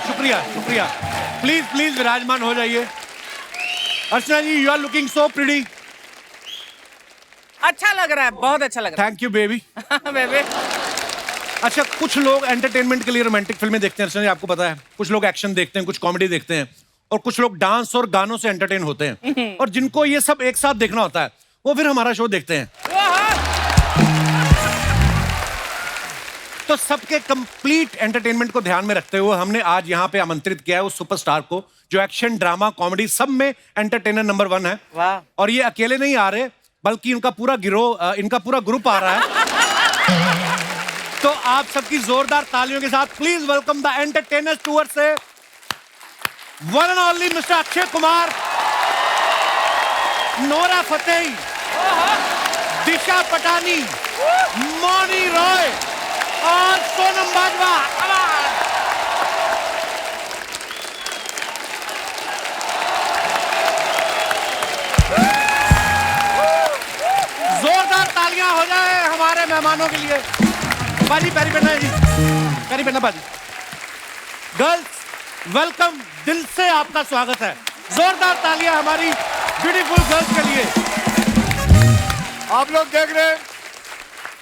शुक्रिया शुक्रिया। Please please विराजमान हो जाइए। Archana ji, you are looking so pretty. अच्छा लग रहा है, बहुत अच्छा लग रहा थैंक यू बेबी। है बेबी। अच्छा, कुछ लोग एंटरटेनमेंट के लिए रोमांटिक फिल्में देखते हैं अर्चना जी, आपको पता है। कुछ लोग एक्शन देखते हैं, कुछ कॉमेडी देखते हैं, और कुछ लोग डांस और गानों से एंटरटेन होते हैं। और जिनको ये सब एक साथ देखना होता है, वो फिर हमारा शो देखते हैं। तो सबके कंप्लीट एंटरटेनमेंट को ध्यान में रखते हुए हमने आज यहाँ पे आमंत्रित किया है उस सुपरस्टार को जो एक्शन, ड्रामा, कॉमेडी सब में एंटरटेनर नंबर 1 है। वाह। और ये अकेले नहीं आ रहे, बल्कि इनका पूरा गिरोह, इनका पूरा ग्रुप आ रहा है। तो आप सबकी जोरदार तालियों के साथ please welcome the entertainers tour से one and only mister Akshay Kumar, Nora Fatehi, Disha Patani, Mouni Roy और सोनम बाजवा। जोरदार तालियां हो जाए हमारे मेहमानों के लिए। बाजी पैरी पहना है जी, पैरी पहना बाजी। गर्ल्स वेलकम, दिल से आपका स्वागत है। जोरदार तालियां हमारी ब्यूटीफुल गर्ल्स के लिए। आप लोग देख रहे हैं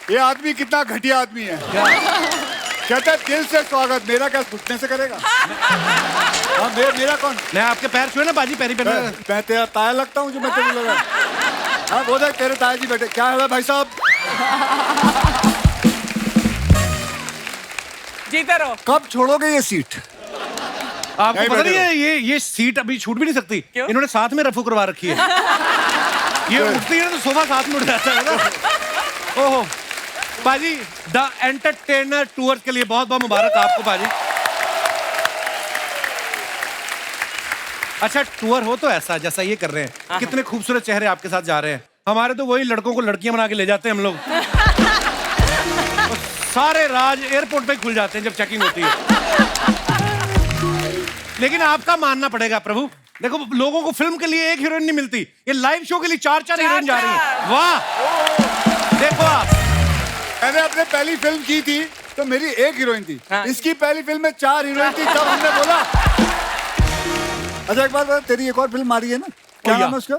ये आदमी कितना घटिया आदमी है। कहता है दिल से स्वागत, मेरा क्या घुटने से करेगा? हाँ, मेरा कौन? मैं आपके पैर छुए ना बाजी, पैरी पहना। मैं तेरा ताया लगता हूँ जो मैं तेरे लगा? हाँ, वो देख तेरे ताया जी बैठे। क्या है भाई साहब? जीते रहो। कब छोड़ोगे ये सीट? आपको नहीं पता नहीं बैठे है ये सीट अभी छूट भी नहीं सकती। क्यों? इन्होंने साथ में रफू करवा रखी है। ये उठती है तो सोफा साथ में उठ जाता है ना। ओहो बाजी, द एंटरटेनर टूर के लिए बहुत बहुत मुबारक आपको बाजी। अच्छा, टूर हो तो ऐसा जैसा ये कर रहे हैं। कितने खूबसूरत चेहरे आपके साथ जा रहे हैं। हमारे तो वही लड़कों को लड़कियां बना के ले जाते हैं हम लोग। और सारे राज एयरपोर्ट पे खुल जाते हैं जब चेकिंग होती है। लेकिन आपका मानना पड़ेगा प्रभु, देखो लोगों को फिल्म के लिए एक हीरोइन नहीं मिलती, ये लाइव शो के लिए 4 हीरोइन जा रही है। वाह, देखो आप। मैंने अपने पहली फिल्म की थी तो मेरी एक हीरोइन थी। हाँ। इसकी पहली फिल्म में 4 हीरोइन थी, तब हमने बोला। अच्छा एक बात बता, तेरी एक और फिल्म आ रही है ना, क्या नाम है उसका?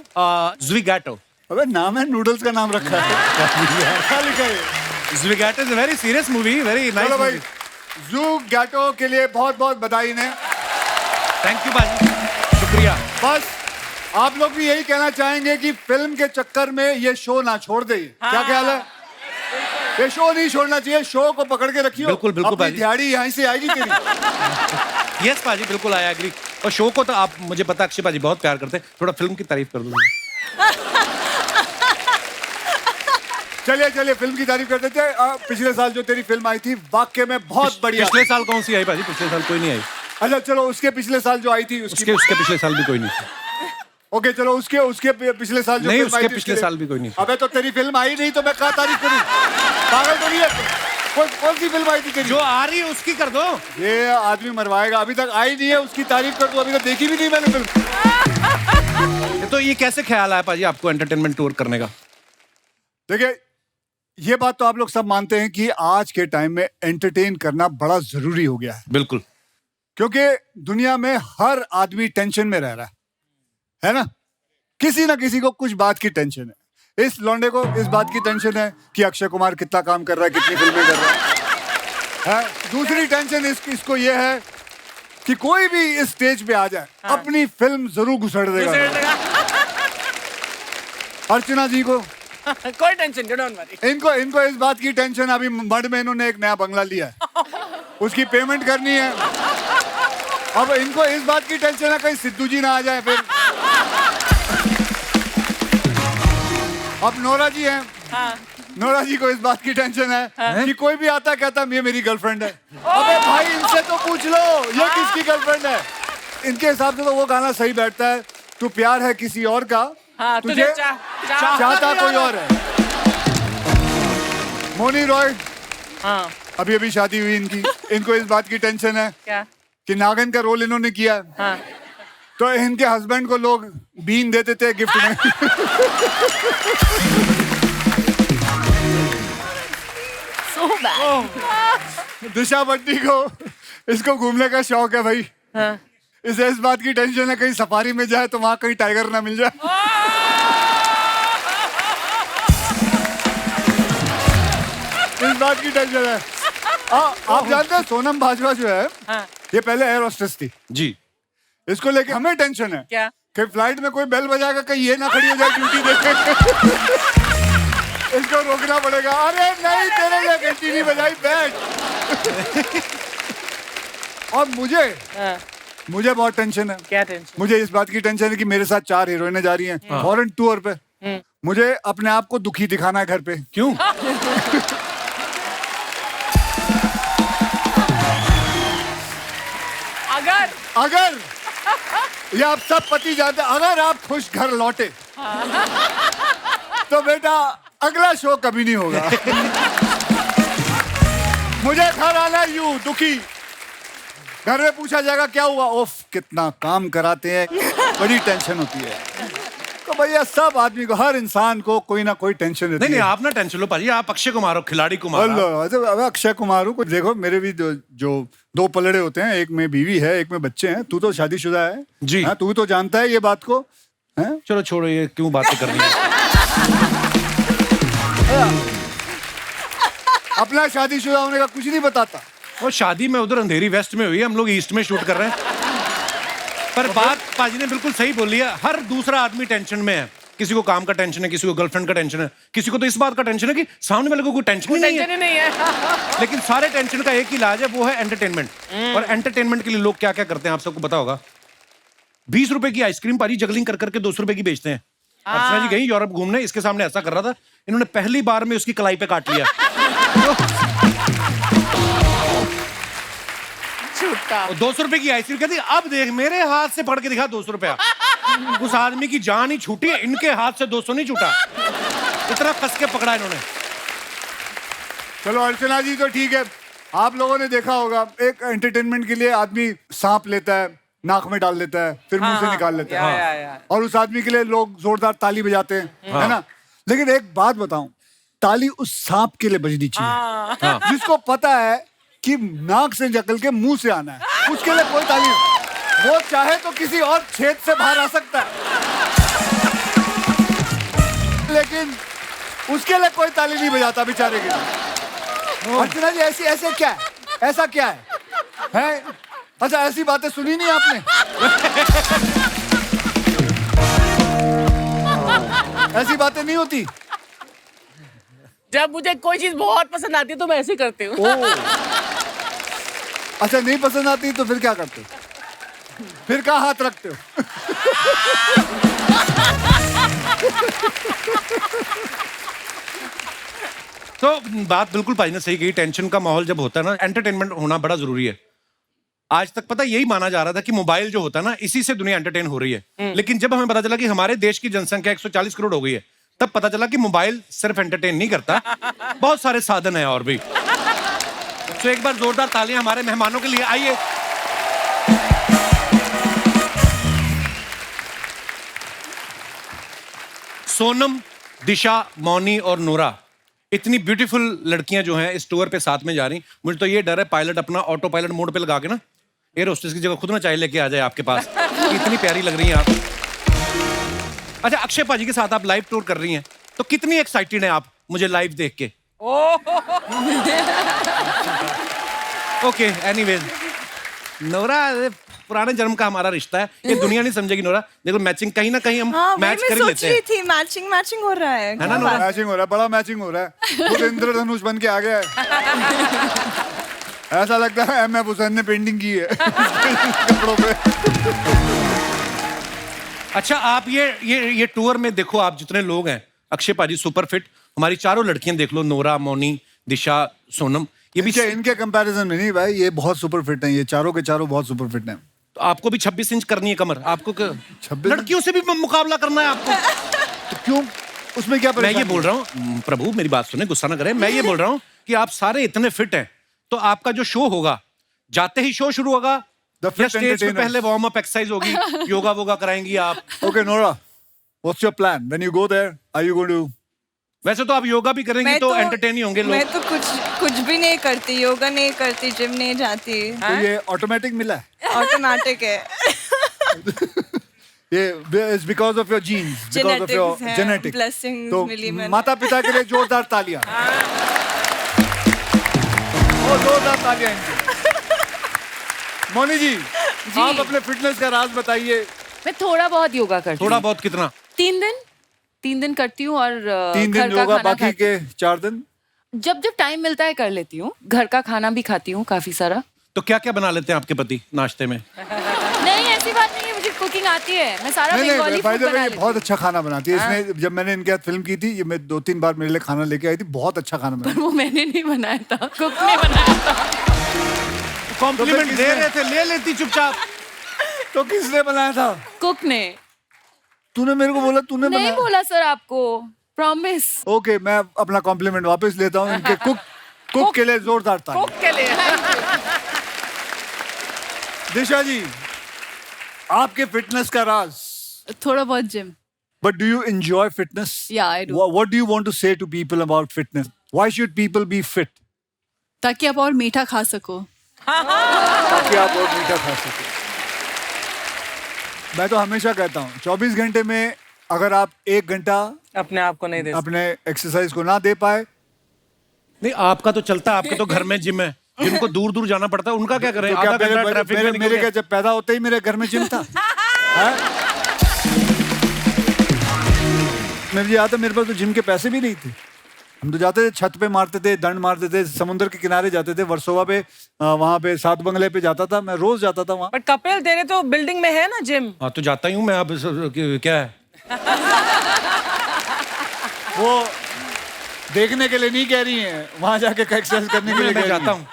ज़्विगैटो। अबे नाम है, नूडल्स का नाम रखा है। क्या लिखा है? Zwigato is a very serious movie, very nice चलो भाई, मूवी। ज़्विगैटो के लिए बहुत बहुत बधाई ने। थैंक यू बाजी, शुक्रिया। बस आप लोग भी यही कहना चाहेंगे कि फिल्म के चक्कर में ये शो ना छोड़ दे। क्या ख्याल है? ये शो नहीं छोड़ना चाहिए, शो को पकड़ के रखियो। बिल्कुल, बिल्कुल अपनी भाई। दिहाड़ी यहीं से आएगी तेरी। यस बाजी, बिल्कुल आई एग्री। और शो को तो आप, मुझे पता है अक्षय बाजी बहुत प्यार करते हैं, थोड़ा फिल्म की तारीफ कर दो। चलिए चलिए फिल्म की तारीफ कर देते हैं। पिछले साल जो तेरी फिल्म आई थी वाकई में बहुत बढ़िया। पिछले साल कौन सी आई बाजी? पिछले साल कोई नहीं आई। अच्छा चलो, उसके पिछले साल जो आई थी उसके पिछले साल भी कोई नहीं थी। ओके चलो, उसके पिछले साल जो नहीं, फिल्म आई उसके थी, पिछले साल भी कोई नहीं। अबे तो तेरी फिल्म आई नहीं तो मैं क्या तारीफ करूं? पागल तो नहीं है? कौन सी फिल्म आई थी तेरी? जो आ रही है उसकी कर दो। ये आदमी मरवाएगा, अभी तक आई नहीं है, उसकी तारीफ कर दो। अभी तक देखी भी नहीं मैंने फिल्म। तो ये कैसे ख्याल आया पाजी आपको एंटरटेनमेंट टूर करने का? देखिए, ये बात तो आप लोग सब मानते हैं कि आज के टाइम में एंटरटेन करना बड़ा जरूरी हो गया है। बिल्कुल। क्योंकि दुनिया में हर आदमी टेंशन में रह रहा है ना? किसी ना किसी को कुछ बात की टेंशन है। इस लौंडे को इस बात की टेंशन है कि अक्षय कुमार कितना काम कर रहा है, कितनी फिल्में कर रहा है। दूसरी टेंशन इसको ये है कि कोई भी इस स्टेज पे आ जाए, अपनी फिल्म जरूर घुसड़ देगा। अर्चना जी को कोई टेंशन नहीं, डोंट वरी। इनको इस बात की टेंशन, अभी मड में इन्होंने एक नया बंगला लिया है, उसकी पेमेंट करनी है। अब इनको इस बात की टेंशन है कहीं सिद्धू जी ना आ जाए फिर। अब नोरा जी हैं। हाँ। नोरा जी को इस बात की टेंशन है कि कोई भी आता कहता ये मेरी गर्लफ्रेंड है। अबे भाई इनसे तो पूछ लो ये किसकी गर्लफ्रेंड है। इनके हिसाब से तो वो गाना सही बैठता है, तू प्यार है किसी और का, हाँ, तुझे चाहता कोई और है। मोनी रॉय, हाँ। अभी अभी शादी हुई इनकी, इनको इस बात की टेंशन है क्या? कि नागिन का रोल इन्होंने किया। हाँ। तो इनके हस्बैंड को लोग बीन दे देते हैं गिफ्ट में। So bad. दिशा बट्टी को इसको घूमने का शौक है भाई। हाँ। इसे इस बात की टेंशन है कहीं सफारी में जाए तो वहां कहीं टाइगर ना मिल जाए। इस बात की टेंशन है। आप जानते हैं सोनम बाजवा जो है हाँ। ये पहले एयर होस्टेस थी। जी। इसको लेके हमें टेंशन है क्या? कि फ्लाइट में कोई बेल बजाएगा कहीं ये ना खड़ी हो जाए ड्यूटी देखे। इसको रोकना पड़ेगा। अरे नहीं तेरे लिए घंटी नहीं बजाई, बैठ। और हाँ। मुझे बहुत टेंशन है। क्या टेंशन? मुझे इस बात की टेंशन है कि मेरे साथ 4 हीरोइनें जा रही हैं फॉरेन टूर पे। मुझे अपने आप को दुखी दिखाना है घर पे। क्यों? अगर ये आप सब पति जानते, अगर आप खुश घर लौटे तो बेटा अगला शो कभी नहीं होगा। मुझे घर आना यूं दुखी, घर में पूछा जाएगा क्या हुआ, ओफ कितना काम कराते हैं, बड़ी टेंशन होती है। तो भैया सब आदमी को, हर इंसान को कोई ना कोई टेंशन रहती है। नहीं आप ना टेंशन लो पाजी, आप अक्षय कुमार हो, खिलाड़ी कुमार। अब अक्षय कुमार हूँ। देखो मेरे भी जो 2 पलड़े होते हैं, एक में बीवी है एक में बच्चे हैं। तू तो शादीशुदा है जी। हाँ, तू तो जानता है ये बात को है? चलो छोड़ो, ये क्यों बातें कर रही है। अपना शादीशुदा होने का कुछ नहीं बताता। और शादी में उधर अंधेरी वेस्ट में हुई है, हम लोग ईस्ट में शूट कर रहे हैं। पर बात पाजी ने बिल्कुल सही बोली है, हर दूसरा आदमी टेंशन में है। किसी को काम का टेंशन है, किसी को गर्लफ्रेंड का टेंशन है, किसी को तो इस बात का टेंशन है कि सामने वाले को कोई टेंशन ही नहीं है। लेकिन सारे टेंशन का एक ही इलाज है, वो है एंटरटेनमेंट। और एंटरटेनमेंट के लिए लोग क्या क्या करते हैं आप सबको पता होगा। 20 रुपए की आइसक्रीम पाजी जगलिंग कर करके 200 रुपए की बेचते हैं। अर्चना जी गई यूरोप घूमने, इसके सामने ऐसा कर रहा था, इन्होंने पहली बार में उसकी कलाई पे काट लिया। 200 रुपए की आइसक्रीम कहती, अब देख मेरे हाथ से पढ़ के दिखा 200 रुपया। उस आदमी की जान ही छूटी है, इनके हाथ से 200 नहीं छूटा। इतना कस के पकड़ा इन्होंने। चलो अर्चना जी तो ठीक है, आप लोगों ने देखा होगा एक एंटरटेनमेंट के लिए आदमी सांप लेता है, नाक में डाल लेता है, फिर मुंह से निकाल लेता है। और उस आदमी के लिए लोग जोरदार ताली बजाते हैं, है ना। लेकिन एक बात बताऊं, ताली उस सांप के लिए बजनी चाहिए जिसको पता है कि नाक से निकल के मुंह से आना है, उसके लिए कोई ताली नहीं। वो चाहे तो किसी और छेद से बाहर आ सकता है, लेकिन उसके लिए कोई ताली नहीं बजाता बेचारे के लिए। अर्चना जी ऐसे क्या है, ऐसा क्या है? अच्छा ऐसी बातें सुनी नहीं आपने? ऐसी बातें नहीं होती। जब मुझे कोई चीज बहुत पसंद आती है तो मैं ऐसे करती हूँ। अच्छा नहीं पसंद आती तो फिर क्या करते हो? फिर कहाँ हाथ रखते हो? तो बात बिल्कुल भाई ने सही कही, टेंशन का माहौल जब होता है ना, एंटरटेनमेंट होना बड़ा जरूरी है। आज तक पता यही माना जा रहा था कि मोबाइल जो होता है ना, इसी से दुनिया एंटरटेन हो रही है। लेकिन जब हमें पता चला कि हमारे देश की जनसंख्या 140 करोड़ हो गई है, तब पता चला कि मोबाइल सिर्फ एंटरटेन नहीं करता, बहुत सारे साधन है और भी। तो एक बार जोरदार तालियां हमारे मेहमानों के लिए, आइए। सोनम, दिशा, मौनी और नूरा, इतनी ब्यूटीफुल लड़कियां जो हैं इस टूर पे साथ में जा रही। मुझे तो ये डर है पायलट अपना ऑटो पायलट मोड पे लगा के ना एयर होस्टेस की जगह खुद ना चाय लेके आ जाए आपके पास। इतनी प्यारी लग रही हैं आप। अच्छा अक्षय पाजी के साथ आप लाइव टूर कर रही हैं, तो कितनी एक्साइटेड हैं आप मुझे लाइव देख के? ओके एनीवेज, नोरा पुराने जन्म का हमारा रिश्ता है, ये दुनिया नहीं समझेगी नोरा। देखो मैचिंग कहीं ना कहीं हम मैच कर ही लेते हैं। थी मैचिंग हो रहा है ना नोरा? मैचिंग हो रहा है, बड़ा मैचिंग हो रहा है। खुद इंद्रधनुष बन के आ गया है। ऐसा लगता है एम एफ हुसैन ने पेंटिंग की है कपड़ों पे। अच्छा आप ये टूर में देखो, आप जितने लोग हैं, अक्षय पाजी सुपर फिट, हमारी चारों लड़कियां देख लो, नोरा, मौनी, दिशा, सोनम, ये भी इनके कंपैरिजन में नहीं भाई, ये बहुत सुपर फिट हैं, ये चारों के चारों बहुत सुपर फिट हैं। तो आपको भी 26 इंच करनी है कमर, आपको 26 लड़कियों से भी मुकाबला करना है आपको। तो क्यों, उसमें क्या मैं परेशानी? ये बोल रहा हूँ, प्रभु मेरी बात सुने, गुस्सा ना करें, मैं ये बोल रहा हूँ कि आप सारे इतने फिट हैं, तो आपका जो शो होगा, जाते ही शो शुरू होगा या स्टेज पे पहले वार्म अप एक्सरसाइज होगी, योगा वोगा कराएंगी आप? Okay, Nora, what's your plan? When you go there, are you going to वैसे तो आप योगा भी करेंगी तो एंटरटेन ही होंगे लोग। मैं तो कुछ भी नहीं करती, योगा नहीं करती, जिम नहीं जाती, तो ये ऑटोमेटिक मिला है, ऑटोमेटिक है। ये it's because of your genes, because of your Genetics है, जेनेटिक। blessings तो मिली मैंने। माता पिता के लिए जोरदार तालियां। ओ जोरदार तालियां इनके। मोनी जी, आप अपने फिटनेस का राज बताइए। मैं थोड़ा बहुत योगा करती थोड़ा हूँ। बहुत कितना? 3 दिन करती हूँ और 3 दिन घर का योगा, खाना बाकी खाती के 4 दिन जब टाइम मिलता है कर लेती हूँ। घर का खाना भी खाती हूँ काफी सारा। तो क्या क्या बना लेते हैं आपके पति नाश्ते में? नहीं ऐसी बात नहीं है, मुझे कुकिंग आती है। मैं सारा नहीं बंगाली नहीं, फूड by the way, बना ये लेती बहुत हूँ। अच्छा खाना बनाती है। इसने जब मैंने इनके साथ फिल्म की थी, ये मैं 2-3 बार मेरे लिए खाना लेके आई थी। बहुत अच्छा खाना बनाती वो मैंने नहीं बनाया था, कुक ने बनाया था। कॉम्प्लीमेंट तो दे फिर रहे थे, ले लेती चुपचाप। है। तो किसने बनाया था? कुक ने। तूने मेरे को बोला तूने नहीं बनाया। बोला सर आपको, प्रॉमिस। ओके, मैं अपना कॉम्प्लीमेंट वापस लेता हूँ। इनके कुक के लिए जोरदार ताली। कुक के लिए। दिशा जी, आपके फिटनेस का राज। थोड़ा बहुत gym. But do you enjoy fitness? Yeah, I do. What do you want to say to people about fitness? Why should people be fit? ताकि आप और मीठा खा सको। ताकि आप और मीठा खा सकें। मैं तो हमेशा कहता हूँ 24 घंटे में अगर आप 1 घंटा अपने आप को नहीं दे अपने एक्सरसाइज को ना दे पाए, नहीं आपका तो चलता है, आपके तो घर में जिम है। जिनको दूर दूर जाना पड़ता है उनका क्या करें? तो क्या आधा घंटा ट्रैफिक में निकल मेरे गया। क्या जब पैदा होते ही मेरे घर में जिम था? हैं? मुझे याद है मेरे पास तो जिम के पैसे भी नहीं थे। हम तो जाते थे, छत पे मारते थे, दंड मारते थे, समुद्र के किनारे जाते थे, वर्सोवा पे, वहां पे सात बंगले पे जाता था मैं, रोज जाता था वहां। बट कपिल तेरे तो बिल्डिंग में है ना जिम। हाँ तो जाता ही हूँ मैं। अब क्या है? वो देखने के लिए नहीं कह रही हैं, वहां जाके एक्सरसाइज करने के लिए मैं कह जाता रही हैं। हूँ।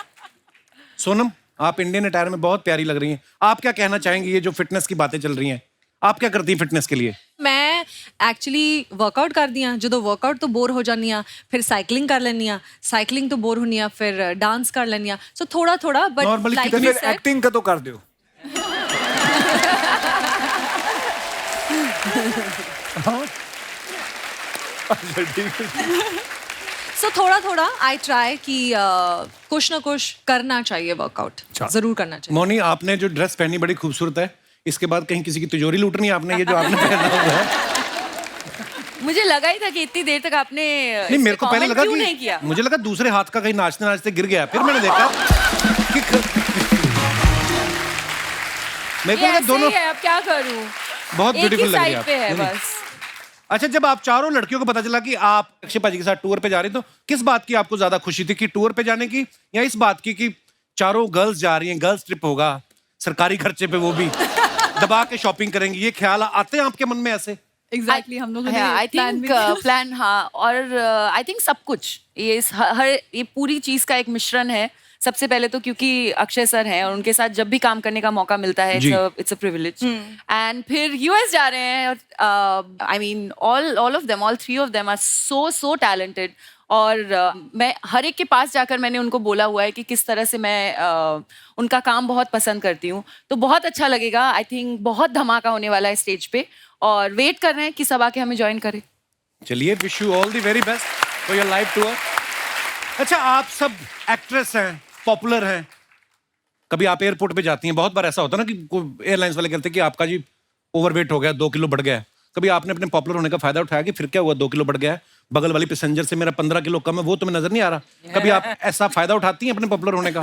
सोनम, आप इंडियन अटायर में बहुत प्यारी लग रही हैं। आप क्या कहना चाहेंगी? ये जो फिटनेस की बातें चल रही हैं, आप क्या करती हैं फिटनेस के लिए? मैं एक्चुअली वर्कआउट करदी हाँ। जो वर्कआउट तो बोर हो जानी हाँ, फिर साइकिलिंग कर लेनी हाँ, साइकिलिंग तो बोर होनी हाँ, फिर डांस कर लेनी हाँ। सो थोड़ा थोड़ा बट Normally लाइक तो कितनी फिर एक्टिंग का तो कर दो। अच्छा ठीक है। सो थोड़ा थोड़ा आई ट्राई कि कुछ ना कुछ करना चाहिए, वर्कआउट जरूर करना चाहिए। मोनी, आपने जो ड्रेस पहनी बड़ी खूबसूरत है। इसके बाद कहीं किसी की तिजोरी लूटनी है आपने? ये जो आपने पहना हुआ है। मुझे लगा ही था कि इतनी देर तक आपने नहीं, मेरे को पहले लगा नहीं किया। कि मुझे लगा दूसरे हाथ का कहीं नाचते नाचते गिर गया। फिर मैंने देखा कि मेरे को ये लगा ऐसे दोनों ही है, अब क्या करूं? बहुत एक ही ब्यूटीफुल लग रही है साइड आप। पे है नहीं, नहीं। बस। अच्छा, जब आप चारों लड़कियों को पता चला कि आप अक्षय पाजी के साथ टूर पे जा रही, तो किस बात की आपको ज्यादा खुशी थी? कि टूर पे जाने की, या इस बात की कि चारों गर्ल्स जा रही हैं, गर्ल्स ट्रिप होगा, सरकारी खर्चे पे, वो भी दबा के शॉपिंग करेंगी? ये ख्याल आते हैं आपके मन में ऐसे? एग्जैक्टली हम लोगों ने आई प्लान थिंक भी किया। प्लान, हाँ। और आई थिंक सब कुछ ये पूरी चीज का एक मिश्रण है। सबसे पहले तो क्योंकि अक्षय सर हैं और उनके साथ जब भी काम करने का मौका मिलता है, जी। It's a privilege. एंड फिर यूएस जा रहे हैं। I mean all of them, all 3 of them are so talented. और मैं हर एक के पास जाकर मैंने उनको बोला हुआ है कि किस तरह से मैं उनका काम बहुत पसंद करती हूँ। तो बहुत अच्छा लगेगा। आई थिंक बहुत धमाका होने वाला है स्टेज पे, और वेट कर रहे हैं कि सब आके हमें ज्वाइन करें। चलिए, wish you all the very best for your live tour. अच्छा, आप सब एक्ट्रेस हैं, पॉपुलर हैं। कभी आप एयरपोर्ट पे जाती हैं, बहुत बार ऐसा होता है ना कि एयरलाइंस वाले कहते हैं कि आपका जी ओवरवेट हो गया, 2 किलो बढ़ गया है। कभी आपने अपने पॉपुलर होने का फायदा उठाया कि फिर क्या हुआ, 2 किलो बढ़ गया है, बगल वाली पैसेंजर से मेरा 15 किलो कम है, वो तुम्हें नजर नहीं आ रहा? कभी आप ऐसा फायदा उठाती हैं अपने पॉपुलर होने का?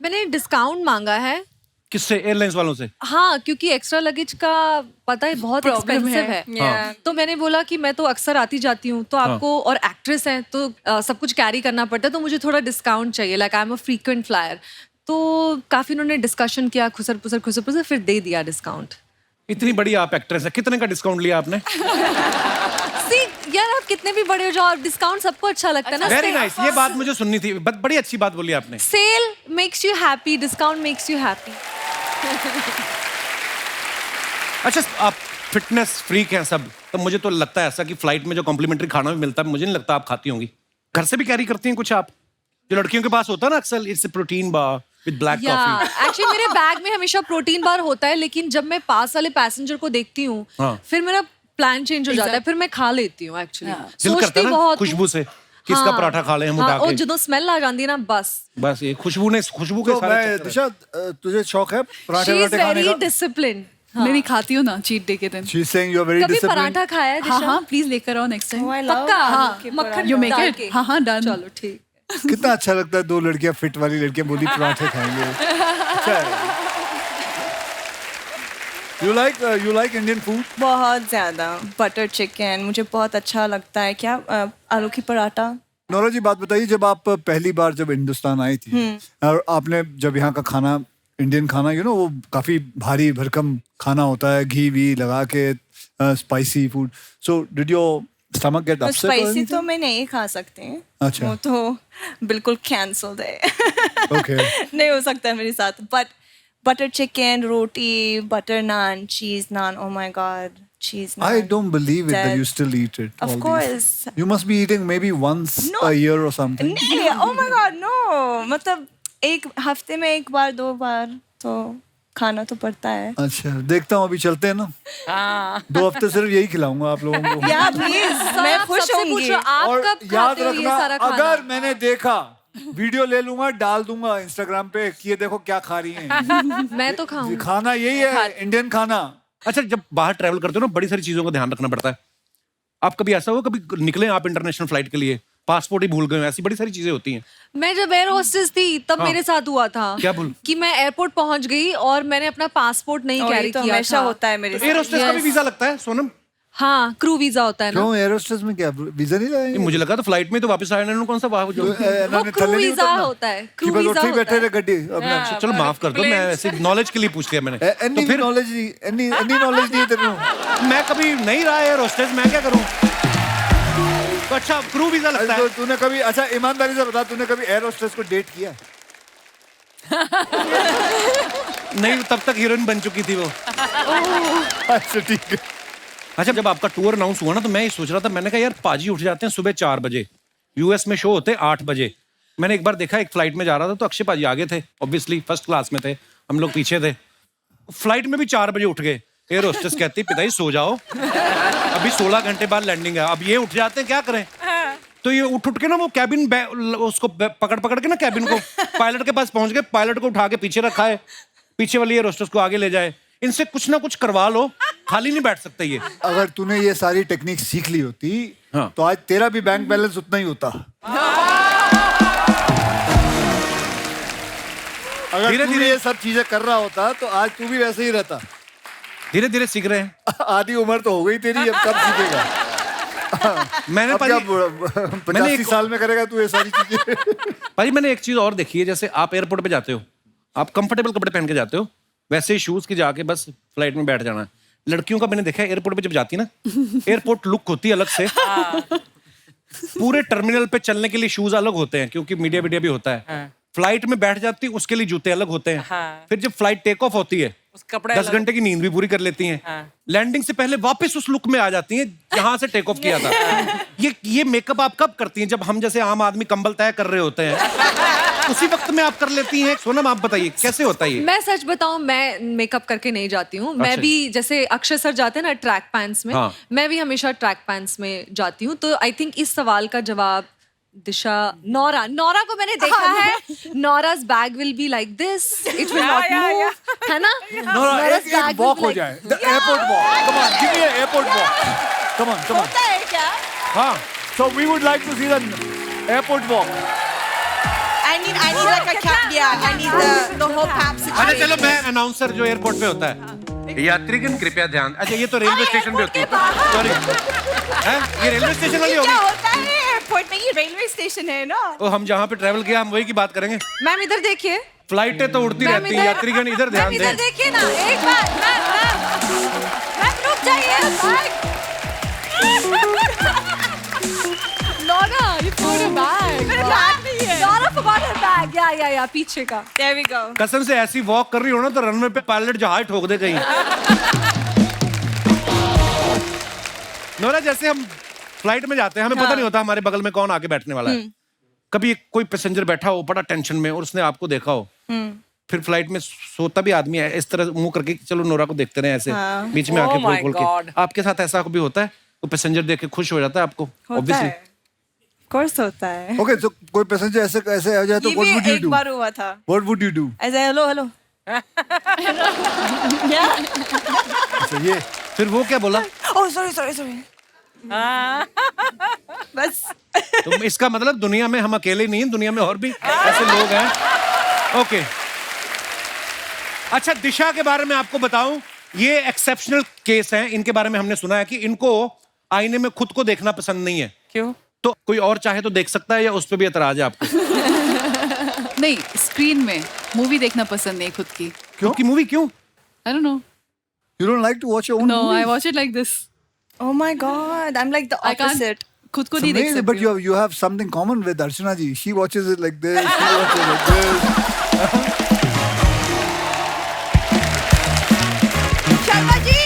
मैंने डिस्काउंट मांगा है। किससे? एयरलाइंस वालों से? हाँ, क्योंकि एक्स्ट्रा लगेज का पता है बहुत Problem एक्सपेंसिव है। है। हाँ। तो मैंने बोला कि मैं तो अक्सर आती जाती हूँ, तो आपको, और एक्ट्रेस हैं तो सब कुछ कैरी करना पड़ता है, तो मुझे थोड़ा डिस्काउंट चाहिए। Like I am a frequent flyer. तो काफी उन्होंने डिस्कशन किया, खुसर पुसर, फिर दे दिया डिस्काउंट। इतनी बड़ी आप एक्ट्रेस है, कितने का डिस्काउंट लिया आपने? सी यार, आप कितने भी बड़े हो जाओ, आप डिस्काउंट सबको अच्छा लगता है ना। वेरी नाइस, ये बात मुझे सुननी थी। बड़ी अच्छी बात बोली आपने। Sale makes you happy, discount makes you happy. अच्छा, आप फिटनेस फ्रीक हैं सब, तो मुझे तो लगता है ऐसा कि फ्लाइट में जो कॉम्प्लीमेंट्री खाना भी मिलता है, मुझे नहीं लगता आप खाती होंगी। घर से भी कैरी करती हैं कुछ आप? जो लड़कियों के पास होता है ना अक्सर, it's protein bar with black coffee. Actually मेरे बैग में हमेशा प्रोटीन बार होता है, लेकिन जब मैं पास वाले पैसेंजर को देखती हूँ, हाँ। फिर मेरा प्लान चेंज हो जाता है, फिर मैं खा लेती हूँ एक्चुअली। दिल करता सोचती है ना बहुत खुशबू से किसका पराठा खा ले हम उठा और के। ਜਦੋਂ स्मेल आ जाती है ना बस ये खुशबू के तो सारे मैं चक्कर दिशा, तुझे शौक है पराठे शी इज वराठे खाने वेरी का? डिसिप्लिन। मैं नहीं खाती हूँ ना चीट डे के दिन। She's saying you are very कभी disciplined. पराठा खाया है हाँ दिशा? हाँ प्लीज लेकर आओ next time. Oh, I love पक्का? आलू के मक्खन You make डाल it? के? हाँ हाँ डन। चलो ठीक। कितना अच्छा लगता है दो लड़कियां, फिट वाली लड़कियां बोली पराठे खाएंगे। अच्छा है। You like Indian food? बहुत ज्यादा बटर चिकन मुझे बहुत अच्छा लगता है। क्या आलू की पराठा। नोरा जी बात बताइए, जब आप पहली बार जब हिंदुस्तान आई थी और आपने जब यहाँ का खाना, इंडियन खाना वो काफी भारी भरकम खाना होता है, घी वी लगा के, spicy food, so did your stomach get upset? Spicy तो मैं नहीं खा सकती। अच्छा। वो तो बिल्कुल कैंसल्ड है। ओके। नहीं हो सकता है मेरे साथ। But butter chicken, roti, butter naan, cheese naan, oh my god, cheese naan. I don't believe it that That- you still eat it. Of all these. course. You must be eating maybe once No. a year or something. नहीं, oh my god, no. मतलब एक हफ्ते में एक बार 2 बार तो खाना तो पड़ता है। अच्छा, देखता हूँ, अभी चलते हैं ना। 2 हफ्ते सिर्फ यही खिलाऊंगा आप लोगों को। या प्लीज, मैं खुश सबसे होंगी। पूछो, आप और कब याद खाते हो ये रखना, सारा खाना? अगर मैंने देखा वीडियो ले लूंगा, डाल दूंगा इंस्टाग्राम पे कि ये देखो क्या खा रही हैं। मैं तो खाऊंगी। खाना यही है, इंडियन खाना। अच्छा, जब बाहर ट्रैवल करते हो ना, बड़ी सारी चीजों का ध्यान रखना पड़ता है। आप कभी ऐसा हो, कभी निकले आप इंटरनेशनल फ्लाइट के लिए, पासपोर्ट ही भूल गए, ऐसी बड़ी सारी चीजें होती हैं। मैं जब एयर होस्टेस थी तब हाँ। मेरे साथ हुआ था। क्या भूल? कि मैं एयरपोर्ट पहुंच गई और मैंने अपना पासपोर्ट नहीं और ये कैरी तो किया हमेशा था। होता है मेरे एयर साथ। होस्टेस का भी वीजा लगता है सोनम? हाँ, क्रू वीजा होता है ना। क्यों एयर होस्टेस में क्या वीजा नहीं ये लगाएंगे? मुझे लगा तो फ्लाइट में तो वापस आया इन्होंने कौन सा वाह जो वो क्रू वीजा होता है। क्रू वीजा बैठे होता है। रहे गड्डी अपना। चलो माफ कर दो, मैं ऐसे नॉलेज के लिए पूछ लिया मैंने। एनी तो फिर नॉलेज नहीं, एनी नॉलेज नहीं है तेरे को। मैं कभी नहीं रहा एयर होस्टेस, मैं क्या करूं? तो अच्छा, क्रू वीजा लगता तो है। तूने कभी, अच्छा ईमानदारी से बता, तूने कभी एयर होस्टेस को डेट किया? नहीं, तब तक हीरोइन बन चुकी थी वो। अच्छा ठीक है। अच्छा, जब आपका टूर अनाउंस हुआ ना, तो मैं ये सोच रहा था, मैंने कहा यार पाजी उठ जाते हैं सुबह 4 बजे, यूएस में शो होते हैं 8 बजे। मैंने एक बार देखा, एक फ्लाइट में जा रहा था तो अक्षय पाजी आगे थे, ऑब्वियसली फर्स्ट क्लास में थे, हम लोग पीछे थे। फ्लाइट में भी 4 बजे उठ गए। एयर होस्टेस कहती पिताजी सो जाओ, अभी 16 घंटे बाद लैंडिंग है। अब ये उठ जाते हैं, क्या करें? तो ये उठ के ना वो कैबिन उसको पकड़ के ना कैबिन को पायलट के पास पहुंच गए, पायलट को उठा के पीछे रखा है, पीछे वाली एयर होस्टेस को आगे ले जाए। इनसे कुछ ना कुछ करवा लो, खाली नहीं बैठ सकते ये। अगर तूने ये सारी टेक्निक सीख ली होती हाँ। तो आज तेरा भी बैंक बैलेंस उतना ही होता। अगर धीरे-धीरे धीरे ये सब चीजें कर रहा होता तो आज तू भी वैसे ही रहता। धीरे धीरे सीख रहे हैं। आधी उम्र तो हो गई तेरी, अब कब सीखेगा? मैंने अब क्या मैंने 85 एक- साल में करेगा तू ये सारी चीजें? भाई मैंने एक चीज और देखी है, जैसे आप एयरपोर्ट पे जाते हो, आप कंफर्टेबल कपड़े पहन के जाते हो, वैसे ही शूज की जाके बस फ्लाइट में बैठ जाना है। लड़कियों का मैंने देखा है एयरपोर्ट पे जब जाती है ना, एयरपोर्ट लुक होती है अलग से। पूरे टर्मिनल पे चलने के लिए शूज अलग होते हैं, क्योंकि मीडिया वीडिया भी होता है। फ्लाइट में बैठ जाती है, उसके लिए जूते अलग होते हैं। फिर जब फ्लाइट टेक ऑफ होती है, 10 घंटे की नींद भी पूरी कर लेती हैं। लैंडिंग से पहले वापस उस लुक में आ जाती हैं जहां से टेक ऑफ किया था। ये मेकअप आप कब करती हैं? जब हम जैसे आम आदमी कंबल तय कर रहे होते हैं, उसी वक्त में आप कर लेती हैं। सोनम आप बताइए कैसे होता है ये? मैं सच बताऊं, मैं मेकअप करके नहीं जाती हूँ। मैं अच्छा। भी जैसे अक्षय सर जाते हैं ना ट्रैक पैंट्स में, हाँ। मैं भी हमेशा ट्रैक पैंट्स में जाती हूँ। तो आई थिंक इस सवाल का जवाब दिशा, नौरा को मैंने देखा है। Nora's bag will be like this, it will not move, है ना? Nora's bag एक will वॉक be हो like- जाए, the airport walk. Come on, give me a airport walk. Come on, come on. होता है क्या? हाँ, so we would like to see the airport walk. I need like a cap. Yeah, I need the whole cap अच्छा situation. चलो, मैं announcer जो airport पे होता है, यात्रीगण कृपया ध्यान। अच्छा ये तो रेलवे स्टेशन पे होती है, सॉरी। ये रेलवे स्टेशन वाली क्या होगी। होता है एयरपोर्ट में? ये रेलवे स्टेशन है ना? तो हम जहाँ पे ट्रैवल किया हम वही की बात करेंगे। मैम इधर देखिए, फ्लाइटें तो उड़ती मैम रहती हैं, यात्रीगण इधर ध्यान मैम इधर दें। देखिए ना, एक बार मैम रुक जाइए। Nora, you forgot your bag. मेरा बैग नहीं है। Naura forgot her bag. या पीछे का। There we go. कसम से ऐसी वॉक कर रही हो ना तो रनवे पे पायलट जहाज ठोक दे कहीं। नोरा, जैसे हम फ्लाइट में जाते हैं, हमें पता नहीं होता हमारे बगल में कौन आके बैठने वाला है। कभी कोई पैसेंजर बैठा हो बड़ा टेंशन में और उसने आपको देखा हो, फिर फ्लाइट में सोता भी आदमी है इस तरह मुंह करके कि चलो नोरा को देखते रहे ऐसे बीच में आके खोल खोल के। आपके साथ ऐसा भी होता है? तो पैसेंजर देख के खुश हो जाता है आपको? होता है, of course होता है। ओके, तो कोई पैसेंजर ऐसे ऐसे आ जाए तो ये व्हाट वुड भी यू एक डू? बार हुआ था। What would you do? ऐसे हेलो हेलो। क्या? अच्छा, ये फिर वो क्या बोला? Oh sorry sorry sorry. बस। तो इसका मतलब दुनिया में हम अकेले नहीं हैं, दुनिया में और भी ऐसे लोग हैं। ओके, अच्छा दिशा के बारे में आपको बताऊं, ये एक्सेप्शनल केस हैं। इनके बारे में हमने सुना है कि इनको आईने में खुद को देखना पसंद नहीं है। क्यों? तो कोई और चाहे तो देख सकता है या उस पर भी एतराज है आपको? नहीं, स्क्रीन में मूवी देखना पसंद नहीं खुद की। क्यों की मूवी क्यों? I don't know. you don't like to watch your own no, movies? I watch it like this. Oh my God, I'm like the I can't opposite. खुद को It's नहीं देख amazing, but सकती हूँ। you have something common with Archana ji. She watches it like this. She watches it like this. Sharma ji!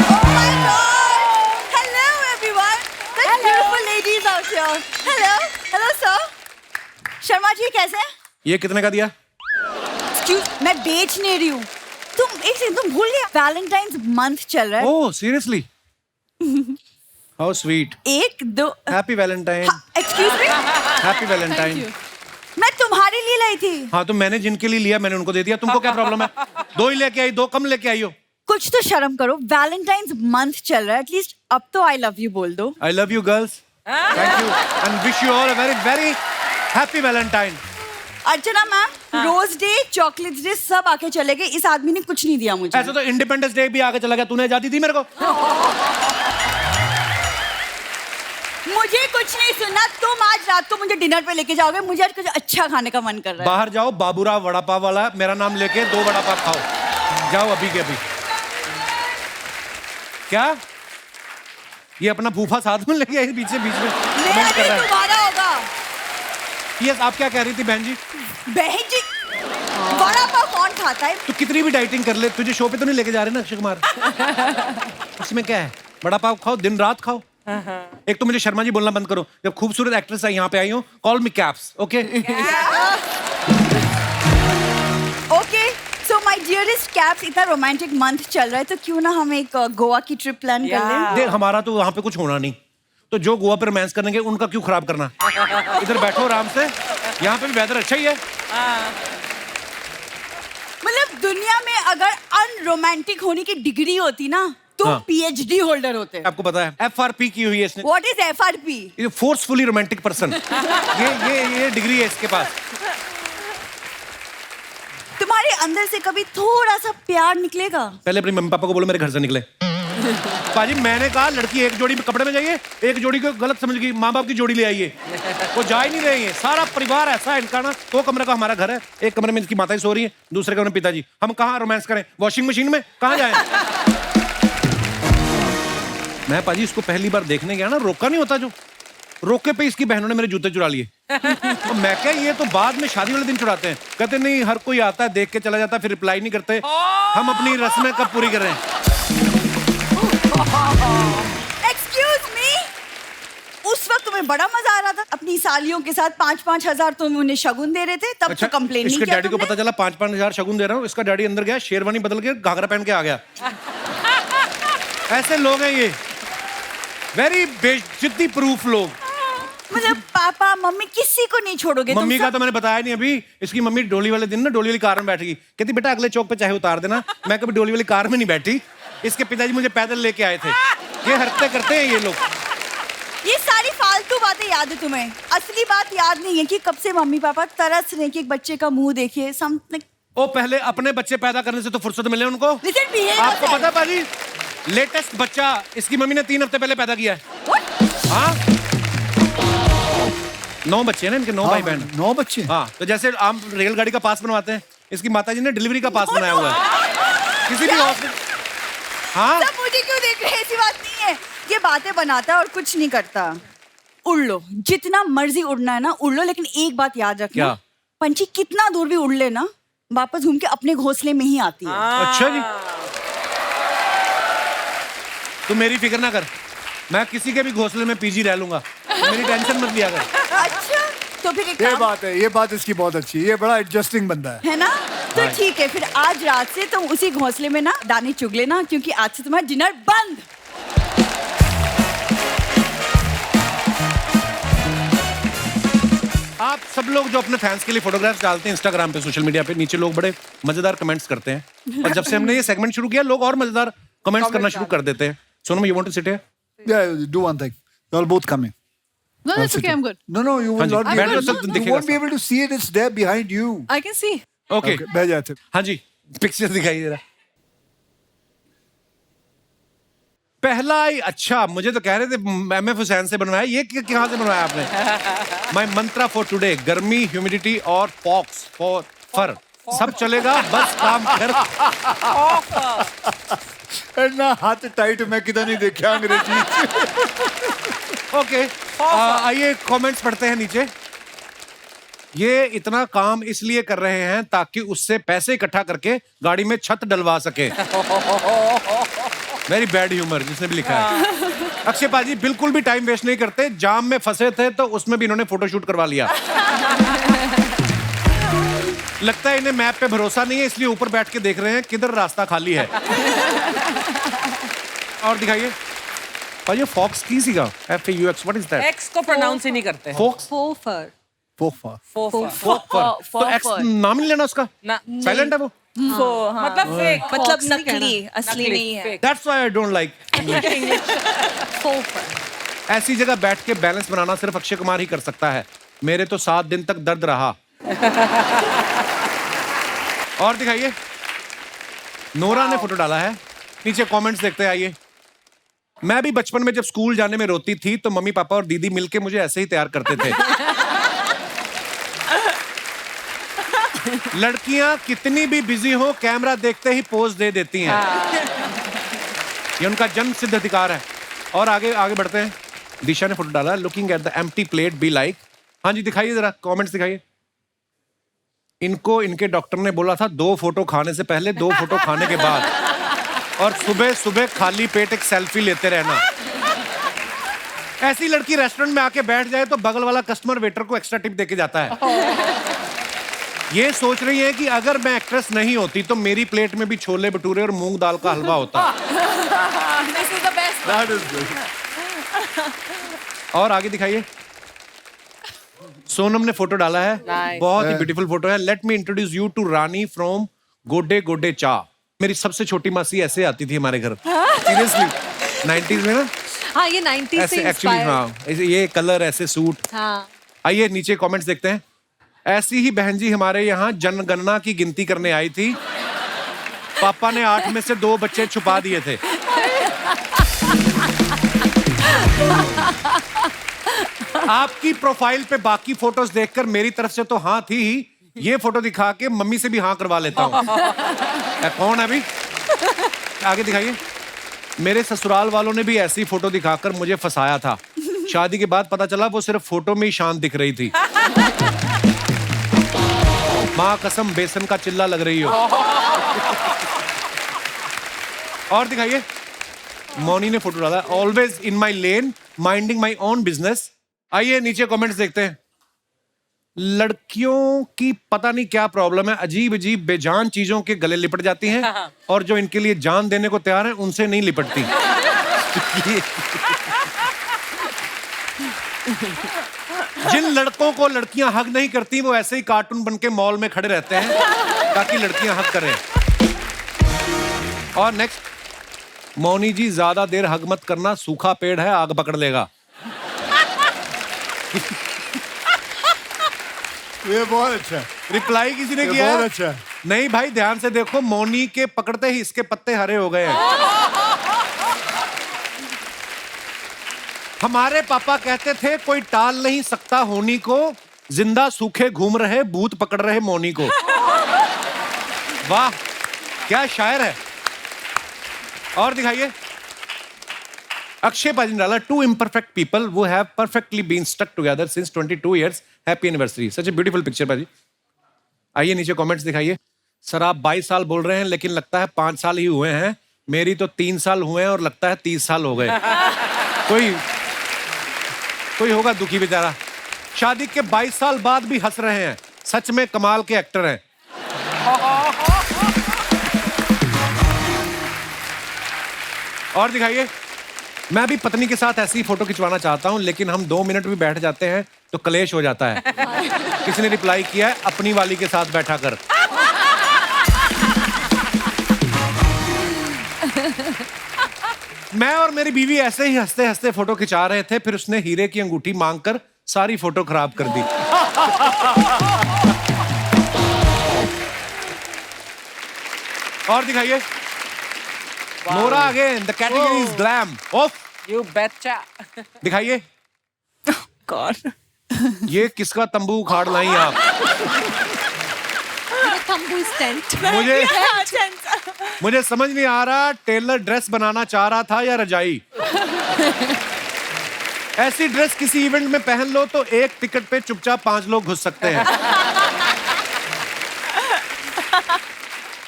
Oh my God! Hello everyone! Such beautiful ladies out here. Hello, hello sir. Sharma ji कैसे हैं? ये कितने का दिया? Excuse, मैं बेच नहीं रही हूँ। तुम एक सेकंड, तुम भूल गए वैलेंटाइंस मंथ चल रहा है। Oh seriously? How sweet. एक दो happy Valentine. Excuse me, happy Valentine. मैं तुम्हारे लिए लाई थी। हाँ तो मैंने जिनके लिए लिया मैंने उनको दे दिया, तुमको क्या प्रॉब्लम है? दो ही लेके आई, दो कम लेके आई हो। कुछ तो शर्म करो, वैलेंटाइंस मंथ चल रहा है, एटलीस्ट अब तो आई लव यू बोल दो। I love you girls, thank you and wish you all a very very happy Valentine. Archana ma'am, rose day, chocolates day सब आके चले गए, इस आदमी ने कुछ नहीं दिया मुझे। ऐसे तो इंडिपेंडेंस डे भी आगे चला गया, तूने आजादी दी मेरे को? मुझे कुछ नहीं सुनना, तुम आज रात को मुझे डिनर पे लेके जाओगे, मुझे आज कुछ अच्छा खाने का मन कर रहा है। बाहर जाओ, बाबूराव वड़ा पाव वाला मेरा नाम लेके 2 वड़ा पाव खाओ, जाओ अभी के अभी। क्या ये अपना फूफा साथ में लेके आई पीछे बीच में मेरा कमेंट कर नहीं, रहा है? तुम्हारा होगा। यस, आप क्या कह रही थी बहन जी? बहन जी, वड़ा पाव कौन खाता है? तू कितनी भी डाइटिंग कर ले, तुझे शो पे तो नहीं लेके जा रहे ना अक्षय कुमार? उसमें क्या है, बड़ा पाव खाओ, दिन रात खाओ। एक तो मुझे शर्मा जी बोलना बंद करो, जब खूबसूरत एक्ट्रेस आई यहाँ पे आई हो, call me caps, okay? Okay, so my dearest caps, इतना रोमांटिक मंथ चल रहा है तो क्यों ना हम एक गोवा की ट्रिप प्लान कर लें? देख हमारा तो वहाँ पे कुछ होना नहीं, तो जो गोवा पे रोमांस करेंगे उनका क्यों खराब करना? इधर बैठो आराम से, यहाँ पे भी वेदर अच्छा ही है। मतलब दुनिया में अगर अनरोमांटिक होने की डिग्री होती ना, तुम हाँ। पीएचडी होल्डर होते। आपको पता है FRP की हुई है इसने, व्हाट इज एफआरपी? ये फोर्सफुली रोमांटिक पर्सन, ये डिग्री है इसके पास। तुम्हारे अंदर से कभी थोड़ा सा प्यार निकलेगा? पहले अपनी मम्मी पापा को बोलो मेरे घर से निकले। पाजी मैंने कहा लड़की एक जोड़ी कपड़े में जाइए, एक जोड़ी को गलत समझ गई, माँ बाप की जोड़ी ले आइए, वो जा ही नहीं रही है। सारा परिवार ऐसा है इनका ना, 2 कमरे का हमारा घर है, एक कमरे में इनकी माता सो रही है, दूसरे कमरे में पिताजी। हम कहाँ रोमांस करें? वॉशिंग मशीन में कहाँ जाए? मैं पाजी इसको पहली बार देखने गया ना, रोका नहीं होता, जो रोके पे इसकी बहनों ने मेरे जूते चुरा लिए। तो मैं क्या, ये तो बाद में शादी वाले दिन चुराते हैं। कहते नहीं, हर कोई आता है देख के चला जाता है, फिर रिप्लाई नहीं करते। हम अपनी रस्में कब पूरी कर रहे हैं? एक्सक्यूज मी, उस वक्त तुम्हें बड़ा मजा आ रहा था अपनी सालियों के साथ, 5-5 हजार तुम उन्हें शगुन दे रहे थे, तब तो कंप्लेन नहीं इसके किया डैडी को तुमने? पता चला 5-5 हजार शगुन दे रहा हूँ, इसका डैडी अंदर गया, शेरवानी बदल के घाघरा पहन के आ गया। ऐसे लोग हैं ये, वेरी बेइज्जती प्रूफ लोग। मतलब पापा मम्मी किसी को नहीं छोड़ोगे मम्मी तुम का सब? तो मैंने बताया नहीं अभी। इसकी मम्मी डोली वाले दिन ना डोली वाली कार में बैठ गई, कहती बेटा अगले चौक पे चाहे उतार देना। मैं कभी डोली वाली कार में नहीं बैठी, इसके पिताजी मुझे पैदल लेके आए थे। ये हरकतें करते हैं ये लोग। ये सारी फालतू बातें याद है तुम्हें, असली बात याद नहीं है कि कब से मम्मी पापा तरस रहे कि एक बच्चे का मुंह देखिए। समथिंग ओ पहले अपने बच्चे पैदा करने से तो फुर्सत मिले उनको। Listen, behave आपको yourself. पता है पाजी, लेटेस्ट बच्चा इसकी मम्मी ने 3 हफ्ते पहले पैदा किया है। What? हाँ 9 बच्चे हैं ना इनके, 9 भाई बहन। 9 बच्चे। हाँ तो जैसे आम रेलगाड़ी का पास बनवाते हैं, इसकी माताजी ने डिलीवरी का पास बनाया हुआ है। किसी भी हॉस्पिटल। हाँ सब मुझे क्यों देख रहे हैं? ऐसी बात नहीं है, ये बातें बनाता है और कुछ नहीं करता। उड़ लो, जितना मर्जी उड़ना है ना उड़ लो, लेकिन एक बात याद रखना, क्या? पंछी कितना दूर भी उड़ ले ना, वापस घूम के अपने घोंसले में ही आती है। अच्छा जी, तू मेरी फिक्र ना कर, मैं किसी के भी घोंसले में पीजी रह लूंगा, मेरी टेंशन मत लिया कर। अच्छा, तो फिर एक ये काम बात है, ये बात इसकी बहुत अच्छी है, ये बड़ा एडजस्टिंग बंदा है। है ना, तो ठीक है, फिर आज रात से तुम उसी घोंसले में ना दाने चुग लेना, क्योंकि आज से तुम्हारा डिनर बंद। आप सब लोग जो अपने फैंस के लिए फोटोग्राफ्स डालते हैं इंस्टाग्राम पे, सोशल मीडिया पे, नीचे लोग बड़े मजेदार कमेंट्स करते हैं, और जब से हमने ये सेगमेंट शुरू किया लोग और मजेदार कमेंट्स करना शुरू कर देते हैं। Sonam, you want to sit here? Yeah, do one thing. You're both coming. No, that's okay. I'm good. No, you हाँ will जी, not be बैठ able जाओ, to, सब you दिखेगा won't be able to see it. It's there behind you. I can see. Okay, बैठ जाते। हाँ जी, picture दिखाइए जरा। पहला ही अच्छा, मुझे तो कह रहे थे एमएफ हुसैन से बनवाया, ये कहाँ से बनवाया आपने? माय मंत्रा फॉर टुडे, गर्मी, ह्यूमिडिटी और पॉक्स फॉर फर, सब चलेगा, बस काम कर। ना हाथ टाइट मैं किधर नहीं देखा अंग्रेजी। ओके, आइए कमेंट्स पढ़ते हैं नीचे। ये इतना काम इसलिए कर रहे हैं ताकि उससे पैसे इकट्ठा करके गाड़ी में छत डलवा सके। वेरी बैड ह्यूमर जिसने भी लिखा है। अक्षय पाजी बिल्कुल भी टाइम वेस्ट नहीं करते, जाम में फंसे थे तो उसमें भी इन्होंने फोटोशूट करवा लिया। लगता है इन्हें मैप पे भरोसा नहीं है, इसलिए ऊपर बैठ के देख रहे हैं किधर रास्ता खाली है। और दिखाइए पाजी, फॉक्स की सीगा, FAUX, what is that? X को प्रोनाउंस ही नहीं करते। फॉक्स, फोफर। फोफा। तो एक्स नाम नहीं लेना उसका, ना, साइलेंट है वो। मतलब फेक, मतलब Fox नहीं नकली, असली नहीं है। That's why I don't like फोफर। ऐसी जगह बैठ के बैलेंस बनाना सिर्फ अक्षय कुमार ही कर सकता है। मेरे तो 7 दिन तक दर्द रहा। और दिखाइए, नोरा ने फोटो डाला है, नीचे कमेंट्स देखते हैं, आइए। मैं भी बचपन में जब स्कूल जाने में रोती थी तो मम्मी पापा और दीदी मिलके मुझे ऐसे ही तैयार करते थे। लड़कियां कितनी भी बिजी हो, कैमरा देखते ही पोज दे देती हैं। ये उनका जन्म सिद्ध अधिकार है। और आगे आगे बढ़ते हैं। दिशा ने फोटो डाला, looking at the empty plate be like. हाँ जी, दिखाइए जरा कमेंट्स दिखाइए। इनको इनके डॉक्टर ने बोला था 2 फोटो खाने से पहले, 2 फोटो खाने के बाद, और सुबह सुबह खाली पेट एक सेल्फी लेते रहना। ऐसी लड़की रेस्टोरेंट में आके बैठ जाए तो बगल वाला कस्टमर वेटर को एक्स्ट्रा टिप देके जाता है। ये सोच रही है कि अगर मैं एक्ट्रेस नहीं होती तो मेरी प्लेट में भी छोले भटूरे और मूंग दाल का हलवा होता। This is the best. That is good. और आगे दिखाइए। सोनम ने फोटो डाला है, बहुत ही ब्यूटीफुल फोटो है। Let me introduce you to Rani from गोडे गोडे चा। मेरी सबसे छोटी मासी ऐसे आती थी हमारे घर, सीरियसली, 90s में ना। हाँ, ये 90s ऐसे से एक्चुअली, इंस्पायर। हाँ, ये कलर, ऐसे सूट। हाँ। आइए नीचे कमेंट्स देखते हैं। ऐसी ही बहन जी हमारे यहाँ जनगणना की गिनती करने आई थी, पापा ने 8 में से 2 बच्चे छुपा दिए थे। आपकी प्रोफाइल पे बाकी फोटोज देखकर मेरी तरफ से तो हाँ थी ही, ये फोटो दिखा के मम्मी से भी हाँ करवा लेता हूँ। कौन है अभी? आगे दिखाइए। मेरे ससुराल वालों ने भी ऐसी फोटो दिखाकर मुझे फंसाया था। शादी के बाद पता चला वो सिर्फ फोटो में ही शांत दिख रही थी। माँ कसम बेसन का चिल्ला लग रही हो। और दिखाइए, मौनी ने फोटो डाला, always in my lane, minding my own business. आइए नीचे कमेंट्स देखते हैं। लड़कियों की पता नहीं क्या प्रॉब्लम है, अजीब अजीब बेजान चीजों के गले लिपट जाती हैं, और जो इनके लिए जान देने को तैयार है उनसे नहीं लिपटती। जिन लड़कों को लड़कियां हग नहीं करती वो ऐसे ही कार्टून बन के मॉल में खड़े रहते हैं ताकि लड़कियां हग करें। और नेक्स्ट, मौनी जी ज्यादा देर हग मत करना, सूखा पेड़ है आग पकड़ लेगा। ये बहुत अच्छा है। रिप्लाई किसी ने ये किया? बहुत अच्छा है। नहीं भाई, ध्यान से देखो, मौनी के पकड़ते ही इसके पत्ते हरे हो गए हैं। हमारे पापा कहते थे कोई टाल नहीं सकता होनी को, जिंदा सूखे घूम रहे भूत पकड़ रहे मौनी को। वाह, क्या शायर है। और दिखाइए। अक्षय पाजी ने डाला, 2 imperfect people who have perfectly been stuck together since 22 years. Happy anniversary. Such a beautiful picture पाजी। आइए नीचे कमेंट्स दिखाइए। सर आप 22 साल बोल रहे हैं लेकिन लगता है 5 साल ही हुए हैं। मेरी तो 3 साल हुए हैं और लगता है 30 साल हो गए। कोई होगा दुखी बेचारा। शादी के 22 साल बाद भी हंस रहे हैं, सच में कमाल के एक्टर हैं। और दिखाइए। मैं भी पत्नी के साथ ऐसी फोटो खिंचवाना चाहता हूं, लेकिन हम 2 मिनट भी बैठ जाते हैं तो कलेश हो जाता है। किसी ने रिप्लाई किया है, अपनी वाली के साथ बैठा कर। मैं और मेरी बीवी ऐसे ही हंसते हंसते फोटो खिंचा रहे थे, फिर उसने हीरे की अंगूठी मांगकर सारी फोटो खराब कर दी। और दिखाइए। Nora again, the category is glam. Of You betcha. दिखाइए। God. ये किसका तंबू उखाड़ लाई आप? तंबू टेंट। मुझे समझ नहीं आ रहा, टेलर ड्रेस बनाना चाह रहा था या रजाई। ऐसी ड्रेस किसी इवेंट में पहन लो तो एक टिकट पे चुपचाप 5 लोग घुस सकते हैं।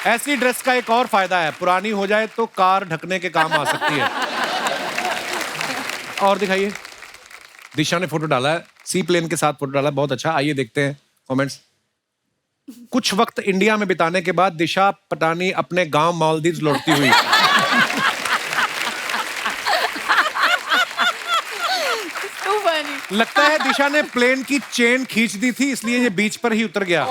ऐसी ड्रेस का एक और फायदा है, पुरानी हो जाए तो कार ढकने के काम आ सकती है। और दिखाइए। दिशा ने फोटो डाला है, सी प्लेन के साथ फोटो डाला है, बहुत अच्छा। आइए देखते हैं कमेंट्स। कुछ वक्त इंडिया में बिताने के बाद दिशा पटानी अपने गांव मालदीव लौटती हुई। Too funny. लगता है दिशा ने प्लेन की चेन खींच दी थी, इसलिए ये बीच पर ही उतर गया।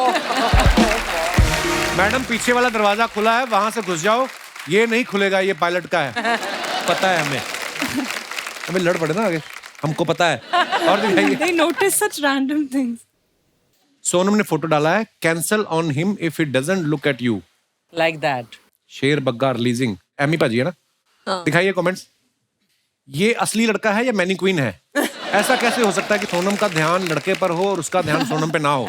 मैडम, पीछे वाला दरवाजा खुला है, वहां से घुस जाओ। ये नहीं खुलेगा, ये पायलट का है। पता है हमें। हमें लड़ पड़े ना आगे, हमको पता है। और दिखाइए। They notice such random things. Sonam ने फोटो डाला है, cancel on him if it doesn't look at you. Like that. शेर बग्गा रिलीजिंग। एमी पाजी है ना? दिखाइए कमेंट्स। ये असली लड़का है या मैनीक्वीन है? ऐसा कैसे हो सकता है कि सोनम का ध्यान लड़के पर हो और उसका ध्यान सोनम पे ना हो?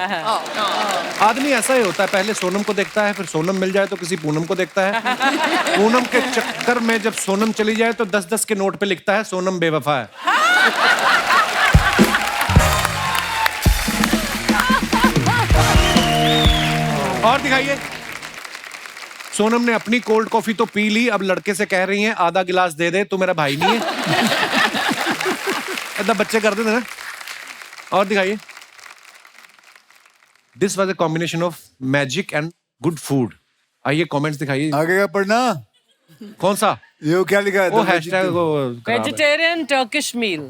आदमी ऐसा ही होता है, पहले सोनम को देखता है, फिर सोनम मिल जाए तो किसी पूनम को देखता है। पूनम के चक्कर में जब सोनम चली जाए तो 10-10 के नोट पे लिखता है सोनम बेवफा है। और दिखाइए। सोनम ने अपनी कोल्ड कॉफी तो पी ली, अब लड़के से कह रही हैं आधा गिलास दे दे, तू मेरा भाई नहीं है। ऐसा बच्चे करते थे ना। और दिखाइए। This was a combination of magic and good food. आइए कमेंट्स दिखाइए। आगे का पढ़ना। कौन सा? ये क्या लिखा है? वो हैशटैग वो खराब है। Vegetarian Turkish meal.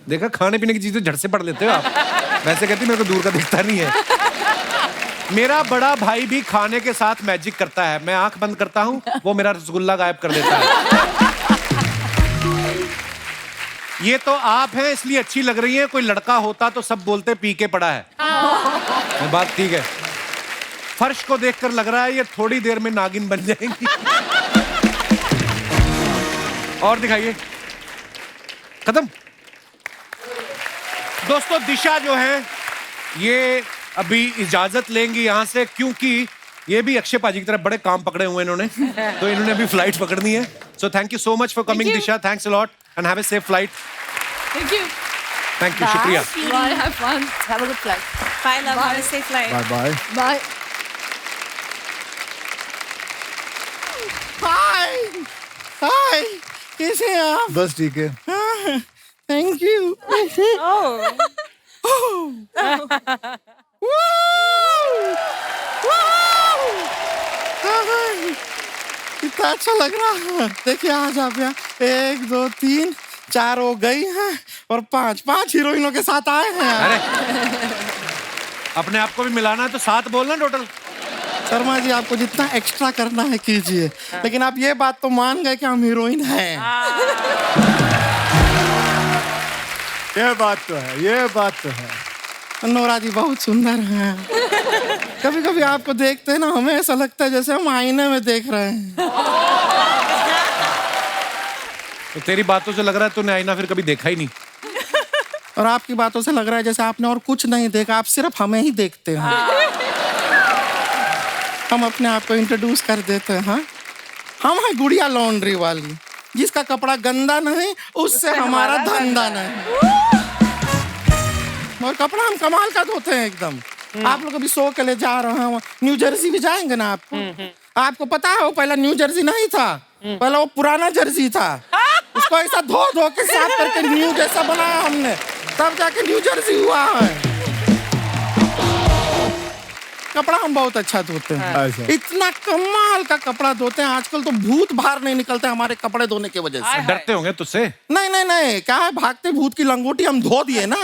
देखा, खाने पीने की चीजें झट से पढ़ लेते हो आप। वैसे कहती मेरे को दूर का दिखता नहीं है। मेरा बड़ा भाई भी खाने के साथ मैजिक करता है। मैं आंख बंद करता हूं, वो मेरा रसगुल्ला गायब कर देता है। ये तो आप हैं इसलिए अच्छी लग रही है, कोई लड़का होता तो सब बोलते पी के पड़ा है। बात ठीक है। फर्श को देखकर लग रहा है ये थोड़ी देर में नागिन बन जाएंगी। और दिखाइए। खत्म। दोस्तों, दिशा जो है ये अभी इजाजत लेंगी यहां से, क्योंकि ये भी अक्षय पाजी की तरफ बड़े काम पकड़े हुए इन्होंने, तो इन्होंने अभी फ्लाइट पकड़नी है। So thank you so much for coming Disha, thanks a lot and have a safe flight. Thank you. Thank you, शुक्रिया। Bye. Have fun. Have a good flight. Bye, love. Have a safe flight. Bye bye. Bye. Hi hi, कैसे हैं आप? बस ठीक है। Thank you. कितना अच्छा लग रहा है। देखिए आज आप यहाँ 1 2 3 4 हो गई हैं और 5 हीरोइनों के साथ आए हैं। अरे अपने आप को भी मिलाना है तो 7 बोलना टोटल। शर्मा जी, आपको जितना एक्स्ट्रा करना है कीजिए, लेकिन आप ये बात तो मान गए कि हम हीरोइन हैं। ये बात तो है, ये बात तो है। नोरा जी बहुत सुंदर हैं। कभी कभी आपको देखते हैं ना, हमें ऐसा लगता है जैसे हम आईने में देख रहे हैं। तो तेरी बातों से लग रहा है तूने आईना फिर कभी देखा ही नहीं। और आपकी बातों से लग रहा है जैसे आपने और कुछ नहीं देखा, आप सिर्फ हमें ही देखते हैं। हम अपने आप को इंट्रोड्यूस कर देते हैं। हाँ? हम हैं गुड़िया लॉन्ड्री वाली, जिसका कपड़ा गंदा नहीं उससे हमारा धंधा नहीं। और कपड़ा हम कमाल का धोते हैं एकदम। आप लोग अभी शो के लिए जा रहे हैं, न्यू जर्सी भी जाएंगे ना आपको। आपको पता है वो पहला न्यू जर्सी नहीं था, पहला वो पुराना जर्सी था। उसको ऐसा धो धो के साफ करके न्यू जैसा बनाया हमने, तब जाके न्यू जर्सी हुआ है। कपड़ा हम बहुत अच्छा धोते हैं, अच्छा। इतना कमाल का कपड़ा धोते हैं। आजकल तो भूत बाहर नहीं निकलते हमारे कपड़े धोने की वजह से। डरते होंगे तुझसे? नहीं नहीं नहीं, क्या है, भागते भूत की लंगोटी हम धो दिए ना।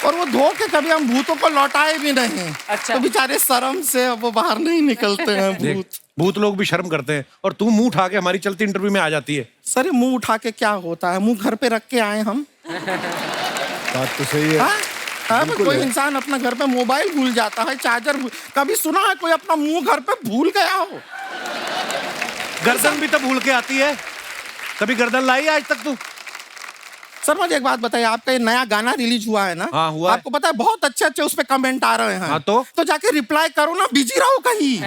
और वो धो के कभी हम भूतों को लौटाए भी नहीं। अच्छा। तो बेचारे शर्म से अब वो बाहर नहीं निकलते हैं देख, भूत। भूत लोग भी शर्म करते हैं और तू मुंह उठा के हमारी चलती इंटरव्यू में आ जाती है। सर ये मुंह उठा के क्या होता है, मुंह घर पे रख के आए हम। बात तो सही है। हाँ? हाँ, बिल्कुल कोई है। इंसान अपना घर पे मोबाइल भूल जाता है, चार्जर कभी सुना है कोई अपना मुंह घर पे भूल गया हो? गर्दन भी तो भूल के आती है, कभी गर्दन लाई है आज तक तू? सर मुझे एक बात बताइए, आपका ये नया गाना रिलीज हुआ है ना? हाँ, हुआ है। आपको पता है बहुत अच्छे अच्छे उस पे कमेंट आ रहे हैं। हाँ, तो जाके रिप्लाई करो ना, बिजी रहो कहीं।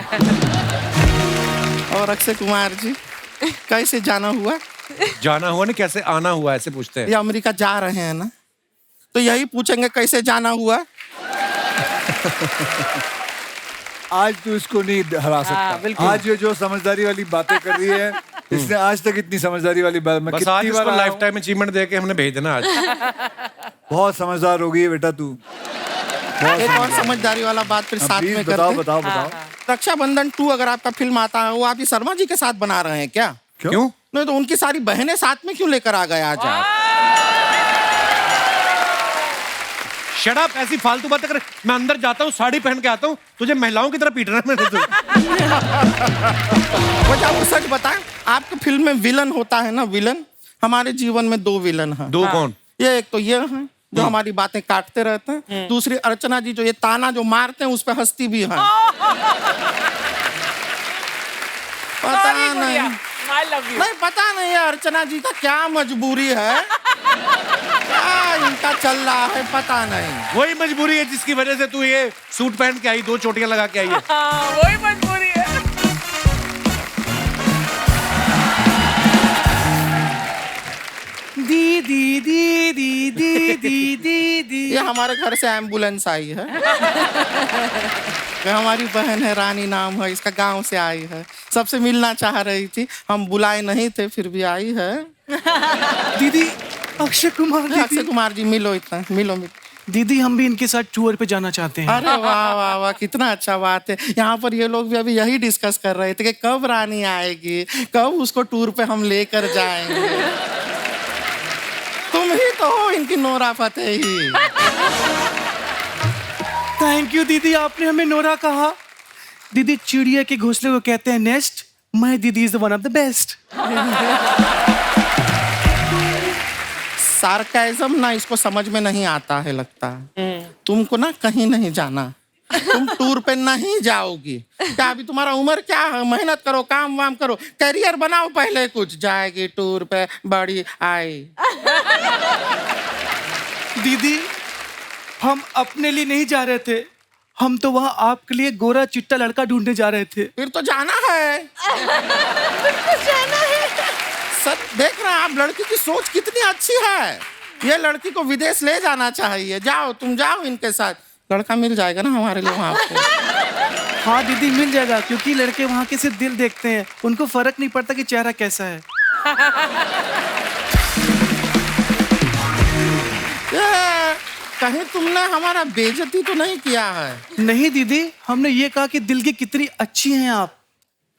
और अक्षय कुमार जी कैसे जाना हुआ? जाना हुआ नहीं, कैसे आना हुआ ऐसे पूछते हैं। ये अमेरिका जा रहे हैं ना, तो यही पूछेंगे कैसे जाना हुआ। आज तू इसको नहीं हरा सकता। बिल्कुल। आज ये जो समझदारी वाली बातें कर रही है, इसने आज तक इतनी समझदारी वाली बात मैं बस आज कितनी इसको बार लाइफ टाइम अचीवमेंट दे के हमने भेज देना आज। बहुत समझदार हो गई है बेटा तू। एक और समझदारी वाला बात फिर साथ प्लीज में बताओ करते। बताओ बताओ। रक्षाबंधन 2 अगर आपका फिल्म आता है, वो आप ही शर्मा जी के साथ बना रहे हैं क्या? क्यों? नहीं तो उनकी सारी बहनें साथ में क्यों लेकर आ गए आज आप? शट अप, ऐसी फालतू बातें कर। मैं अंदर जाता हूँ, साड़ी पहन के आता हूँ, तुझे महिलाओं की तरह पीटना है मेरे। वजह आपको सच बताएं, आपकी फिल्म में विलन होता है ना, विलन। हमारे जीवन में 2 विलन हैं। दो कौन? ये एक तो ये हैं जो हमारी बातें काटते रहते हैं, दूसरी अर्चना जी जो ये ताना जो मारते हैं उस पे हंसती भी हैं। पता नहीं, I love you. नहीं पता नहीं है अर्चना जी का क्या मजबूरी है, क्या इनका चल रहा है पता नहीं। वही मजबूरी है जिसकी वजह से तू ये सूट पहन के आई, 2 चोटियां लगा के आई है। हाँ, वही मजबूरी है। दीदी दीदी दीदी दीदी। ये हमारे घर से एम्बुलेंस आई है। ये हमारी बहन है, रानी नाम है, इसका गांव से आई है, सबसे मिलना चाह रही थी, हम बुलाए नहीं थे फिर भी आई है। दीदी अक्षय कुमार अक्षय दीदी। कुमार जी मिलो, इतना मिलो मिलो। दीदी हम भी इनके साथ टूर पे जाना चाहते हैं। अरे वाह वाह वाह, कितना अच्छा बात है। यहाँ पर ये लोग भी अभी यही डिस्कस कर रहे थे कि कब रानी आएगी, कब उसको टूर पे हम लेकर जाएंगे। तुम ही तो हो इनकी नोरा फतेही। थैंक यू दीदी, आपने हमें नोरा कहा। दीदी चिड़िया के घोंसले को कहते हैं नेस्ट, माय दीदी is the one of the best. Sarcasm ना इसको समझ में नहीं आता है लगता है। तुमको ना कहीं नहीं जाना, तुम टूर पे नहीं जाओगी। क्या अभी तुम्हारा उम्र क्या है, मेहनत करो, काम वाम करो, करियर बनाओ पहले कुछ। जाएगी टूर पे बड़ी आई। दीदी हम अपने लिए नहीं जा रहे थे, हम तो वहाँ आपके लिए गोरा चिट्टा लड़का ढूंढने जा रहे थे। फिर तो जाना है। सर देख रहे हैं आप, लड़की की सोच कितनी अच्छी है। ये लड़की को विदेश ले जाना चाहिए। जाओ तुम जाओ इनके साथ, लड़का मिल जाएगा ना हमारे लिए वहाँ पे। हाँ दीदी मिल जाएगा, क्योंकि लड़के वहाँ के सिर्फ दिल देखते हैं, उनको फर्क नहीं पड़ता कि चेहरा कैसा है। ये कहीं तुमने हमारा बेइज्जती तो नहीं किया है? नहीं दीदी, हमने ये कहा कि दिल की कितनी अच्छी हैं आप।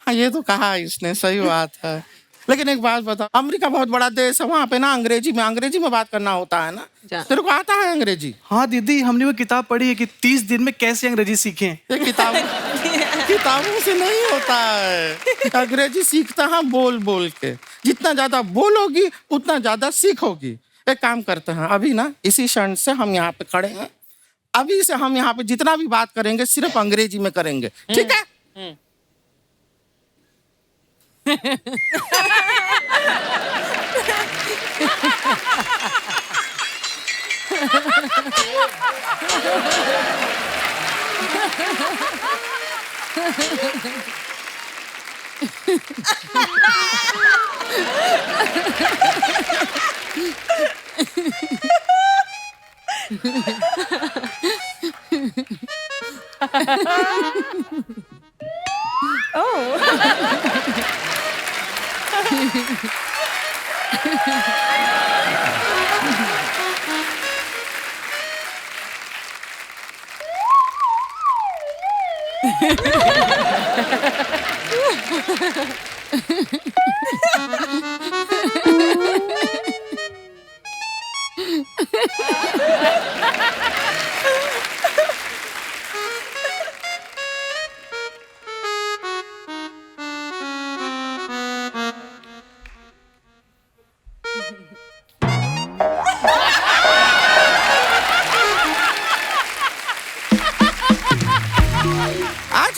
हाँ ये तो कहा इसने, सही बात है। लेकिन एक बात बताओ, अमेरिका बहुत बड़ा देश है, वहाँ पे ना अंग्रेजी में बात करना होता है ना। तेरे को आता है अंग्रेजी? हाँ दीदी, हमने वो किताब पढ़ी है कि 30 दिन में कैसे अंग्रेजी सीखें। ये किताबों से नहीं होता है। अंग्रेजी सीखता है बोल बोल के। जितना ज्यादा बोलोगी उतना ज्यादा सीखोगी। एक काम करते हैं, अभी ना इसी क्षण से हम यहाँ पे खड़े हैं, अभी से हम यहाँ पे जितना भी बात करेंगे सिर्फ अंग्रेजी में करेंगे, ठीक है? आज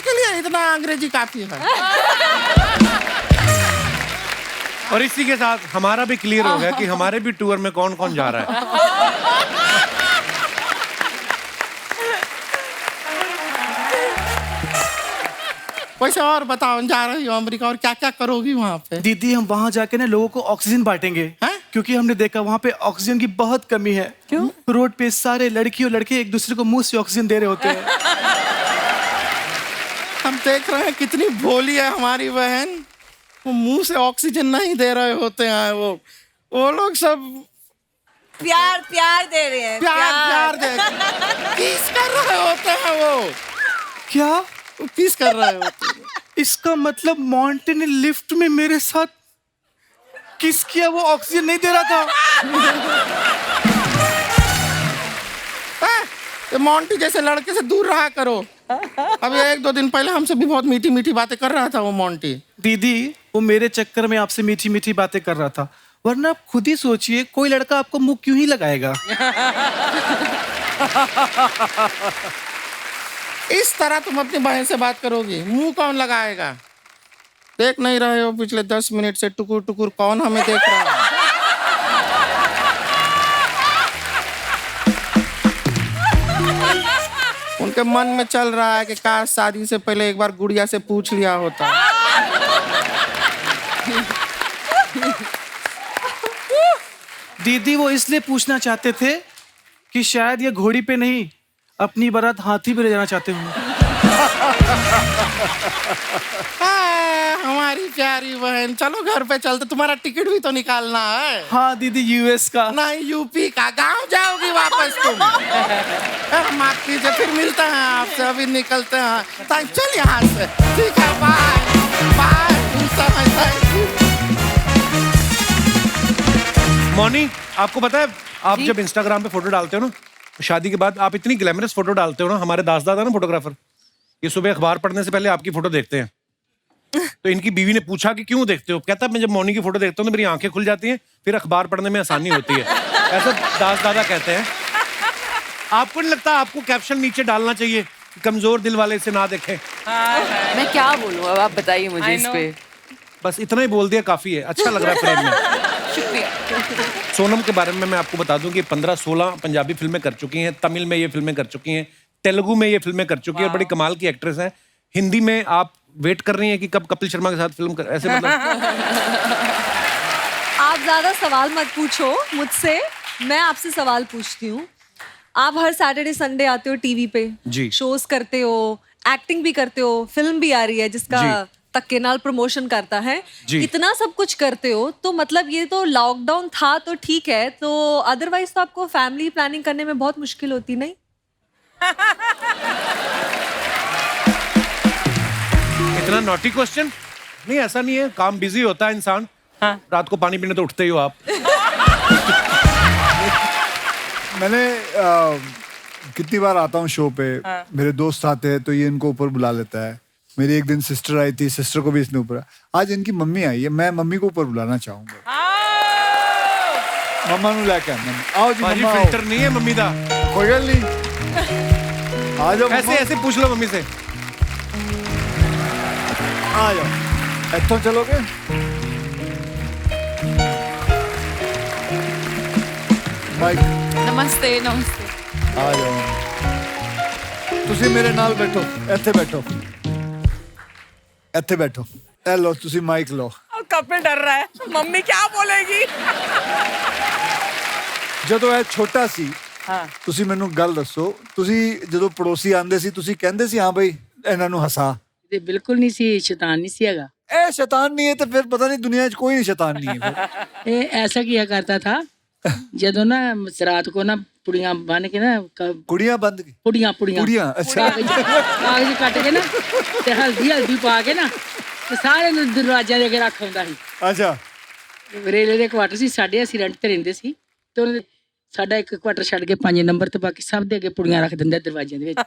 के लिए इतना अंग्रेजी काफी है। और इसी के साथ हमारा भी क्लियर हो गया कि हमारे भी टूर में कौन कौन जा रहा है। वैसे और बताओ, जा रही हो अमेरिका और क्या क्या करोगी वहाँ पे? दीदी हम वहां जाके ना लोगों को ऑक्सीजन बांटेंगे। हैं? क्योंकि हमने देखा वहां पे ऑक्सीजन की बहुत कमी है। क्यों? रोड पे सारे लड़की और लड़के एक दूसरे को मुंह से ऑक्सीजन दे रहे होते हैं। हम देख रहे हैं कितनी भोली है हमारी बहन, वो मुंह से ऑक्सीजन नहीं दे रहे होते हैं। वो लोग सब प्यार प्यार दे रहे हैं, प्यार दे किस कर रहे होते हैं वो क्या? किस कर रहे होते हैं? इसका मतलब मॉन्टे ने लिफ्ट में मेरे साथ किस किया, वो ऑक्सीजन नहीं दे रहा था। ये मॉन्टी जैसे लड़के से दूर रहा करो। अभी 1-2 दिन पहले हमसे भी बहुत मीठी मीठी बातें कर रहा था वो मॉन्टी। दीदी वो मेरे चक्कर में आपसे मीठी मीठी बातें कर रहा था, वरना आप खुद ही सोचिए कोई लड़का आपको मुंह क्यों ही लगाएगा। इस तरह तुम अपनी बहन से बात करोगी, मुंह कौन लगाएगा? देख नहीं रहे हो पिछले 10 मिनट से टुकुर टुकुर कौन हमें देख रहा है? उनके मन में चल रहा है कि काश शादी से पहले एक बार गुड़िया से पूछ लिया होता। दीदी वो इसलिए पूछना चाहते थे कि शायद ये घोड़ी पे नहीं अपनी बारात हाथी पे ले जाना चाहते होंगे। हमारी प्यारी बहन, चलो घर पे चलते, तुम्हारा टिकट भी तो निकालना है। हाँ दीदी, यूएस का नहीं, यूपी का। गांव जाओगी वापस तुम। माफ कीजिए, फिर मिलते हैं आपसे, अभी निकलते हैं। चल यहाँ से, ठीक है, बाय बाय। मौनी, आपको पता है आप जब इंस्टाग्राम पे फोटो डालते हो ना, शादी के बाद आप इतनी ग्लैमरस फोटो डालते हो ना। हमारे दास दादा ना फोटोग्राफर, ये सुबह अखबार पढ़ने से पहले आपकी फोटो देखते हैं। तो इनकी बीवी ने पूछा कि क्यों देखते हो? कहता है मैं जब मौनी की फोटो देखता हूँ तो मेरी आंखें खुल जाती हैं, फिर अखबार पढ़ने में आसानी होती है। ऐसा दास दादा कहते हैं। आपको नहीं लगता आपको कैप्शन नीचे डालना चाहिए, कमजोर दिल वाले इसे ना देखें? मैं क्या बोलूं अब, आप बताइए मुझे इस पे। बस इतना ही बोल दिया काफी है। अच्छा लग रहा है फ्रेम में। शुक्रिया। सोनम के बारे में मैं आपको बता दूं कि 15-16 पंजाबी फिल्में कर चुकी हैं, तमिल में ये फिल्में कर चुकी हैं, तेलुगु में ये फिल्में कर चुकी हैं, बड़ी कमाल की एक्ट्रेस हैं। हिंदी में आप वेट कर रही हैं कि कब कपिल शर्मा के साथ फिल्म कर, ऐसे मतलब? आप ज्यादा सवाल मत पूछो मुझसे, मैं आपसे सवाल पूछती हूँ। आप हर सैटरडे संडे आते हो टीवी पे, जी। शोज करते हो, एक्टिंग भी करते हो, फिल्म भी आ रही है जिसका तक्केनाल प्रमोशन करता है, इतना सब कुछ करते हो, तो मतलब ये तो लॉकडाउन था तो ठीक है, तो अदरवाइज तो आपको फैमिली प्लानिंग करने में बहुत मुश्किल होती नहीं? इतना नॉटी क्वेश्चन नहीं, ऐसा नहीं है। काम बिजी होता है इंसान। हाँ। रात को पानी पीने तो उठते ही हो आप। मैंने कितनी बार आता हूँ शो पे, मेरे दोस्त आते हैं तो ये इनको ऊपर बुला लेता है। मेरी एक दिन सिस्टर आई थी, सिस्टर को भी इसने ऊपर। आज इनकी मम्मी आई है, मैं मम्मी को ऊपर बुलाना चाहूंगा। मम्मा नु लेके आओ जी। मम्मा फिल्टर नहीं है मम्मी दा, कोई गल नहीं, आ जाओ। ऐसे पूछ लो मम्मी से। आ जाओ, इत्थों चलोगे? माइक, नमस्ते नमस्ते। आ जाओ, तुसी मेरे नाल बैठो, ਇੱਥੇ बैठो, ਇੱਥੇ बैठो। ए लो, तुसी माइक लो। कपिल डर रहा है, मम्मी क्या बोलेगी? ਜਦੋਂ ਇਹ ਛੋਟਾ ਸੀ, ਤੁਸੀਂ ਮੈਨੂੰ ਗੱਲ ਦੱਸੋ, ਤੁਸੀਂ ਜਦੋਂ ਪੜੋਸੀ ਆਂਦੇ ਸੀ, ਤੁਸੀਂ ਕਹਿੰਦੇ ਸੀ ਹਾਂ ਬਈ ਇਹਨਾਂ ਨੂੰ ਹਸਾ? ਤੇ ਬਿਲਕੁਲ ਨਹੀਂ ਸੀ, ਸ਼ੈਤਾਨ ਨਹੀਂ ਸੀ ਹੈਗਾ। ए शैतान नहीं है तो फिर पता नहीं दुनिया में कोई नहीं शैतान नहीं है फिर। ये ऐसा किया करता था जदों ना रात को ना पुड़ियां बन के ना कुड़ियां बंद की पुड़ियां पुड़ियां कुड़ियां अच्छा कागज कट के ना ते हल्दी पा के ना ते सारे ਨੂੰ ਦਰਵਾਜ਼ਿਆਂ ਦੇ ਅੱਗੇ ਰੱਖ ਆਉਂਦਾ ਸੀ अच्छा ਰੇਲੇ ਦੇ ਕੁਆਟਰ ਸੀ ਸਾਡੇ, ਅਸੀਂ ਰੈਂਟ ਤੇ ਰਹਿੰਦੇ ਸੀ ਤੇ ਉਹਨੇ ਸਾਡਾ ਇੱਕ ਕੁਆਟਰ ਛੱਡ ਕੇ 5 ਨੰਬਰ ਤੇ ਬਾਕੀ ਸਭ ਦੇ ਅੱਗੇ ਪੁੜੀਆਂ ਰੱਖ ਦਿੰਦਾ ਦਰਵਾਜ਼ਿਆਂ ਦੇ ਵਿੱਚ।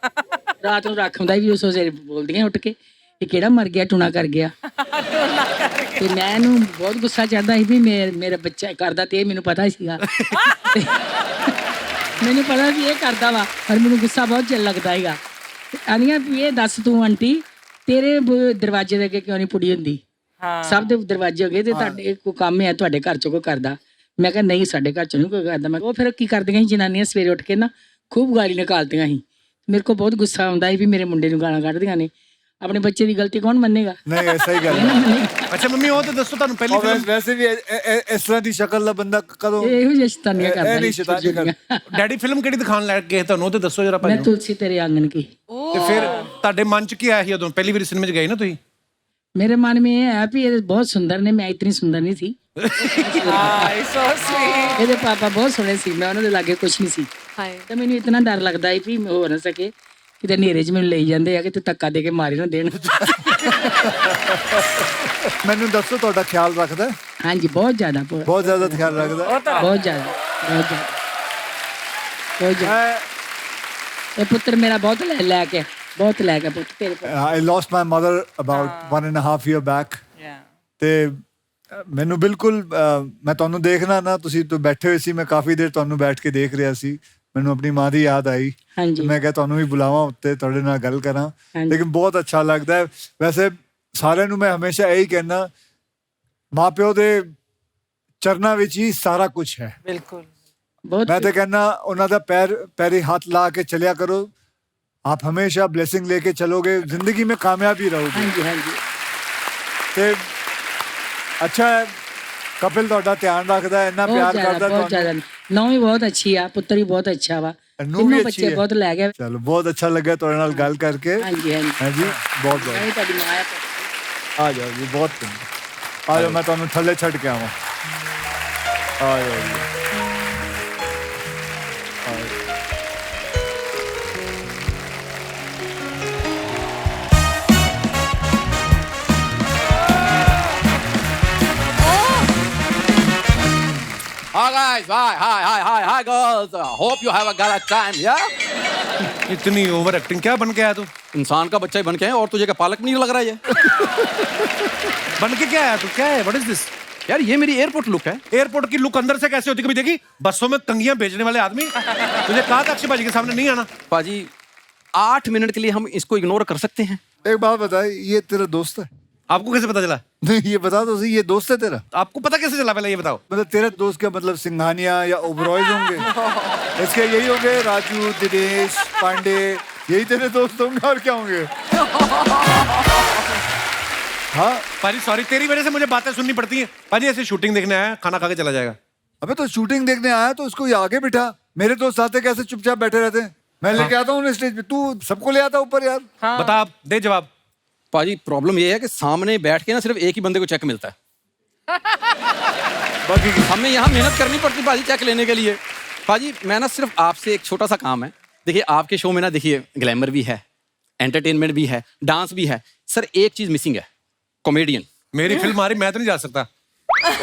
ਰਾਤ ਨੂੰ ਰੱਖ ਆਉਂਦਾ ਵੀ ਉਸ ਵੇਲੇ ਬੋਲਦੀਆਂ ਉੱਠ ਕੇ ਇਹ ਕਿਹੜਾ ਮਰ ਗਿਆ ਟੂਣਾ ਕਰ ਗਿਆ। ਤੇ ਮੈਂ ਇਹਨੂੰ ਬਹੁਤ ਗੁੱਸਾ ਚੜਦਾ ਸੀ ਵੀ ਮੇਰਾ ਬੱਚਾ ਕਰਦਾ ਤੇ ਇਹ ਮੈਨੂੰ ਪਤਾ ਸੀਗਾ। ਮੈਨੂੰ ਪਤਾ ਵੀ ਇਹ ਕਰਦਾ ਵਾ ਪਰ ਮੈਨੂੰ ਗੁੱਸਾ ਬਹੁਤ ਜਿਹਾ ਲੱਗਦਾ ਸੀਗਾ। ਆਨੀਆਂ ਵੀ ਇਹ ਦੱਸ ਤੂੰ ਆਂਟੀ ਤੇਰੇ ਦਰਵਾਜ਼ੇ ਦੇ ਅੱਗੇ ਕਿਉਂ ਨਹੀਂ ਪੁੜੀ ਹੁੰਦੀ? ਸਭ ਦੇ ਦਰਵਾਜ਼ੇ ਹੋ ਗਏ ਤੇ ਤੁਹਾਡੇ ਕੋਈ ਕੰਮ ਹੈ ਤੁਹਾਡੇ ਘਰ ਚੋਂ ਕੋਈ ਕਰਦਾ? ਮੈਂ ਕਿਹਾ ਨਹੀਂ ਸਾਡੇ ਘਰ ਚੋਂ ਨਹੀਂ ਕੋਈ ਕਰਦਾ। ਮੈਂ ਉਹ ਫਿਰ ਕੀ ਕਰਦੀਆਂ ਸੀ ਜਨਾਨੀਆਂ ਸਵੇਰੇ ਉੱਠ ਕੇ ਨਾ ਖੂਬ ਗਾਲੀ ਨਿਕਾਲਦੀਆਂ ਸੀ। ਮੇਰੇ ਕੋਲ ਬਹੁਤ ਗੁੱਸਾ ਆਉਂਦਾ ਸੀ ਵੀ ਮੇਰੇ ਮੁੰਡੇ ਨੂੰ ਗਾਲਾਂ ਕੱਢਦੀਆਂ ਨੇ। ਆਪਣੇ ਬੱਚੇ ਦੀ ਗਲਤੀ ਕੌਣ ਮੰਨੇਗਾ? नहीं सही गल है। अच्छा मम्मी वो तो दसो ਤੁਹਾਨੂੰ ਪਹਿਲੀ और ਫਿਲਮ वैसे भी इस तरह की शक्ल ਦਾ ਬੰਦਾ ਕਦੋਂ ਇਹੋ ਜਿਹੀ ਸ਼ੈਤਾਨੀਆਂ ਕਰਦਾ ਨਹੀਂ ਸ਼ੈਤਾਨੀ ਕਰਦਾ। ਡੈਡੀ ਫਿਲਮ ਕਿਹੜੀ ਦਿਖਾਣ ਲੈ ਗਏ ਤੁਹਾਨੂੰ ਉਹ ਤੇ ਦੱਸੋ ਜਰਾ ਮੈਂ ਭਾਈ। ਤੁਲਸੀ ਤੇਰੇ ਆਂਗਣ ਕੀ। ਤੇ ਫਿਰ ਤੁਹਾਡੇ ਮਨ ਚ ਕੀ ਆਇਆ ਸੀ ਉਦੋਂ ਪਹਿਲੀ ਵਾਰੀ ਸਿਨੇਮੇ ਚ ਗਏ ਨਾ ਤੁਸੀਂ? मेरे मन में ये है भी ये बहुत सुंदर ने, मैं इतनी सुंदर नहीं थी। so sweet. ਇਹਦੇ ਪਾਪਾ ਬਹੁਤ ਸੋਹਣੇ ਸੀ, ਮੈਂ ਉਹਨਾਂ ਦੇ ਲਾਗੇ ਕੁਛ ਨਹੀਂ ਸੀ। हाय ਤੇ ਮੈਨੂੰ ਇਤਨਾ ਡਰ ਲੱਗਦਾ ਸੀ ਵੀ ਹੋ ਨਾ ਸਕੇ ਕਿਤੇ ਹਨੇਰੇ 'ਚ ਮੈਨੂੰ ਲਈ ਜਾਂਦੇ ਆ ਕਿ ਤੇ ਧੱਕਾ ਦੇ ਕੇ ਮਾਰੇ ਨਾ ਦੇਣ। ਮੈਨੂੰ ਦੱਸੋ ਤੁਹਾਡਾ ਖਿਆਲ ਰੱਖਦਾ ਹੈ? ਹਾਂਜੀ ਬਹੁਤ ਜ਼ਿਆਦਾ ਬਹੁਤ ਜ਼ਿਆਦਾ ਖਿਆਲ ਰੱਖਦਾ ਹੈ? ਬਹੁਤ ਜ਼ਿਆਦਾ ਬਹੁਤ ਜ਼ਿਆਦਾ ਬਹੁਤ ਜ਼ਿਆਦਾ। ਇਹ ਪੁੱਤਰ ਮੇਰਾ ਬਹੁਤ ਲੈ ਕੇ ਬਹੁਤ ਲੈ ਕੇ ਪੁੱਤ ਤੇਰੇ ਕੋਲ। I lost my mother about 1.5 year back ਤੇ ਮੈਨੂੰ ਬਿਲਕੁਲ ਮੈਂ ਤੁਹਾਨੂੰ ਦੇਖਣਾ ਨਾ ਤੁਸੀਂ ਤੋਂ ਬੈਠੇ ਹੋਏ ਸੀ, ਮੈਂ ਕਾਫੀ ਦੇਰ ਤੁਹਾਨੂੰ ਬੈਠ ਕੇ ਦੇਖ ਰਿਹਾ ਸੀ, ਮੈਨੂੰ ਆਪਣੀ ਮਾਂ ਦੀ ਯਾਦ ਆਈ। ਹਾਂਜੀ ਮੈਂ ਕਿਹਾ ਤੁਹਾਨੂੰ ਵੀ ਬੁਲਾਵਾਂ ਉੱਤੇ ਤੁਹਾਡੇ ਨਾਲ ਗੱਲ ਕਰਾਂ। ਹਾਂਜੀ। ਲੇਕਿਨ ਬਹੁਤ ਅੱਛਾ ਲੱਗਦਾ ਹੈ। ਵੈਸੇ ਸਾਰਿਆਂ ਨੂੰ ਮੈਂ ਹਮੇਸ਼ਾ ਇਹੀ ਕਹਿਣਾ ਮਾਪਿਓ ਦੇ ਚਰਨਾਂ ਵਿੱਚ ਹੀ ਸਾਰਾ ਕੁਝ ਹੈ। बिल्कुल. ਬਹੁਤ मैं तो कहना उन्होंने पैरी हाथ ला के चलिया करो, आप हमेशा ब्लेसिंग लेके चलोगे, जिंदगी में कामयाब ही रहोगे। ਹਾਂਜੀ ਹਾਂਜੀ ते अच्छा है कपिल ਤੁਹਾਡਾ ਧਿਆਨ ਰੱਖਦਾ ਹੈ, ਇੰਨਾ ਪਿਆਰ ਕਰਦਾ ਬਹੁਤ ਜ਼ਿਆਦਾ। ਨੌਂ ਵੀ ਬਹੁਤ ਅੱਛੀ ਆ, ਪੁੱਤਰ ਵੀ ਬਹੁਤ ਅੱਛਾ ਵਾ, ਨੂੰ ਵੀ ਤਿੰਨੋਂ ਅੱਛੀ ਬੱਚੇ ਹੈ। ਬਹੁਤ ਲੈ ਗਿਆ। ਚਲੋ ਬਹੁਤ ਅੱਛਾ ਲੱਗਾ ਤੁਹਾਡੇ ਨਾਲ ਗੱਲ ਕਰਕੇ। ਹਾਂਜੀ ਹਾਂਜੀ ਹਾਂਜੀ ਬਹੁਤ ਮੈਂ ਬਹੁਤ ਵੀ ਤੁਹਾਡੀ ਮਾਂ ਆ ਜਾਓ ਜੀ, ਬਹੁਤ ਚੰਗਾ। ਆ ਜਾਓ ਮੈਂ ਤੁਹਾਨੂੰ ਥੱਲੇ ਛੱਡ ਕੇ ਆਵਾਂ। ਆ ਜਾਓ ਜੀ। Hi guys, hi girls. Hope you have a gala time, yeah? इतनी ओवर एक्टिंग क्या बन के आया तू? इंसान का बच्चा ही बन के है और तुझे क्या पालक नहीं लग रहा है ये? बन के क्या आया तू? क्या है? What is this? यार ये मेरी एयरपोर्ट लुक है। एयरपोर्ट की लुक अंदर से कैसे होती, कभी देखी? बसों में कंगियां बेचने वाले आदमी। तुझे कहा था अक्षय भाजी के सामने नहीं आना। पाजी 8 मिनट के लिए हम इसको इग्नोर कर सकते हैं। एक बात बता, ये तेरा दोस्त है? आपको कैसे पता चला? नहीं ये बता दो सही, ये दोस्त है तेरा? आपको पता कैसे चला पहले ये बताओ? मतलब तेरे दोस्त क्या मतलब सिंघानिया या ओबरॉयज होंगे? इसके यही होंगे, राजू, दिनेश, पांडे, यही तेरे दोस्त होंगे और क्या होंगे? हाँ पाजी सॉरी, तेरी वजह से मुझे बातें सुननी पड़ती हैं। पाजी ऐसे शूटिंग देखने आया, खाना खा के चला जाएगा। अबे तो शूटिंग देखने आया तो उसको आगे बिठा। मेरे दोस्त आते कैसे चुपचाप बैठे रहते हैं, मैं लेके आता हूँ स्टेज पे, तू सबको ले आता ऊपर यार। बता आप, दे जवाब। पाजी प्रॉब्लम ये है कि सामने बैठ के ना सिर्फ एक ही बंदे को चेक मिलता है। बाकी हमें यहाँ मेहनत करनी पड़ती पाजी चेक लेने के लिए। पाजी मैं ना सिर्फ आपसे एक छोटा सा काम है, देखिए आपके शो में ना देखिए ग्लैमर भी है, एंटरटेनमेंट भी है, डांस भी है, सर एक चीज मिसिंग है, कॉमेडियन। मेरी फिल्म आ रही, मैं तो नहीं जा सकता।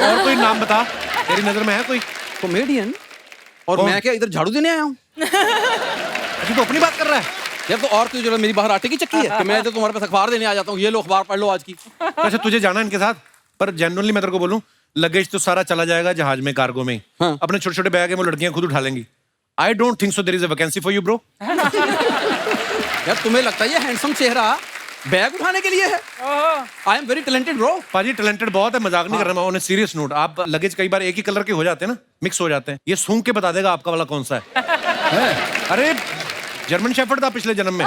और कोई नाम बता, तेरी नजर में है कोई कॉमेडियन? और मैं क्या इधर झाड़ू देने आया हूँ? अभी तो अपनी बात कर रहा है यार। तो और क्यों जरूरत, मेरी बाहर आटे की चक्की है कि मैं तो तुम्हारे पास अखबार देने आ जाता हूँ, ये लो अखबार पढ़ लो आज की। अच्छा तुझे जाना इनके साथ, पर जेन्युइनली मैं तेरे को बोलूं, लगेज तो सारा चला जाएगा जहाज में, कार्गो में। हाँ। अपने छोटे छोटे बैग है वो लड़कियां खुद उठा लेंगी। I don't think so there is a vacancy for you bro. यार तुम्हें लगता है ये हैंडसम चेहरा बैग उठाने के लिए है? I am very talented bro. पाजी टैलेंटेड बहुत है, मजाक नहीं कर रहा मैं, ऑन सीरियस नोट। आप लगेज कई बार एक ही कलर के हो जाते हैं ना, मिक्स हो जाते हैं, ये सूंघ के बता देगा आपका वाला कौन सा है। अरे जर्मन शेफर्ड था पिछले जन्म में।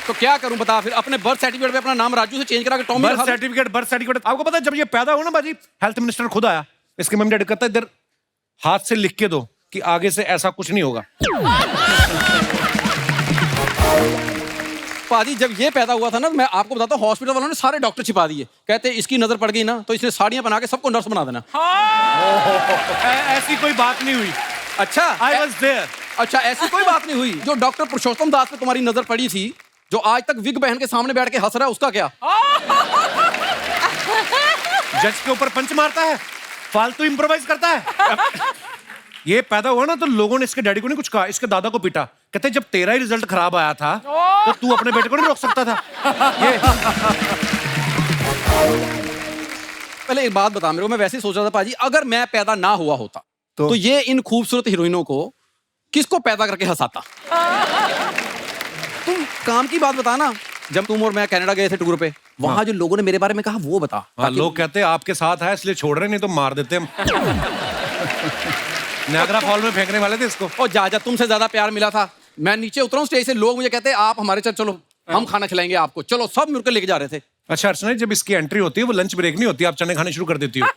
तो क्या करूं बता फिर, अपने बर्थ सर्टिफिकेट पे अपना नाम राजू से चेंज करा के टॉमी बर्थ सर्टिफिकेट आपको पता है जब ये पैदा हुआ ना बाजी, हेल्थ मिनिस्टर खुद आया, इसके मम्मी डैडी कहता है इधर हाथ से लिख के दो कि आगे से ऐसा कुछ नहीं होगा। पाजी जब ये पैदा हुआ था ना, मैं आपको बताता हूँ, हॉस्पिटल वालों ने सारे डॉक्टर छिपा दिए। कहते इसकी नजर पड़ गई ना तो इसने साड़ियां बना के सबको नर्स बना देना। ऐसी कोई बात नहीं हुई। अच्छा, आई वॉज देयर। अच्छा, ऐसी कोई बात नहीं हुई। जो डॉक्टर पुरुषोत्तम दास पे तुम्हारी नजर पड़ी थी, जो आज तक विग बहन के सामने बैठ के हंस रहा है, उसका क्या? जज के ऊपर पंच मारता है, फालतू इम्प्रोवाइज करता है। ये पैदा हुआ ना तो लोगों ने इसके डैडी को नहीं कुछ कहा, इसके दादा को पीटा। कहते जब तेरा ही रिजल्ट खराब आया था तो तू अपने बेटे को नहीं रोक सकता था। ये पहले एक बात बता मेरे को, मैं वैसे ही सोच रहा था पाजी, अगर मैं पैदा ना हुआ होता तो ये इन खूबसूरत हीरोइनों को किसको पैदा करके हंसाता? तुम काम की बात बता ना। जब तुम और मैं कनाडा गए थे टूर पे, वहां जो लोगों ने मेरे बारे में कहा वो बता। लोग कहते हैं आपके साथ है इसलिए छोड़ रहे, नहीं तो मार देते हम। नायग्रा फॉल में फेंकने वाले थे इसको। और जा तुमसे ज्यादा प्यार मिला था। मैं नीचे उतरा हूं स्टेज से, लोग मुझे कहते हैं आप हमारे साथ चलो, हम खाना खिलाएंगे आपको, चलो, सब मिलकर लेके जा रहे थे। अच्छा अर्चना, जब इसकी एंट्री होती है वो लंच ब्रेक नहीं होती, आप चने खाने शुरू कर देती हो।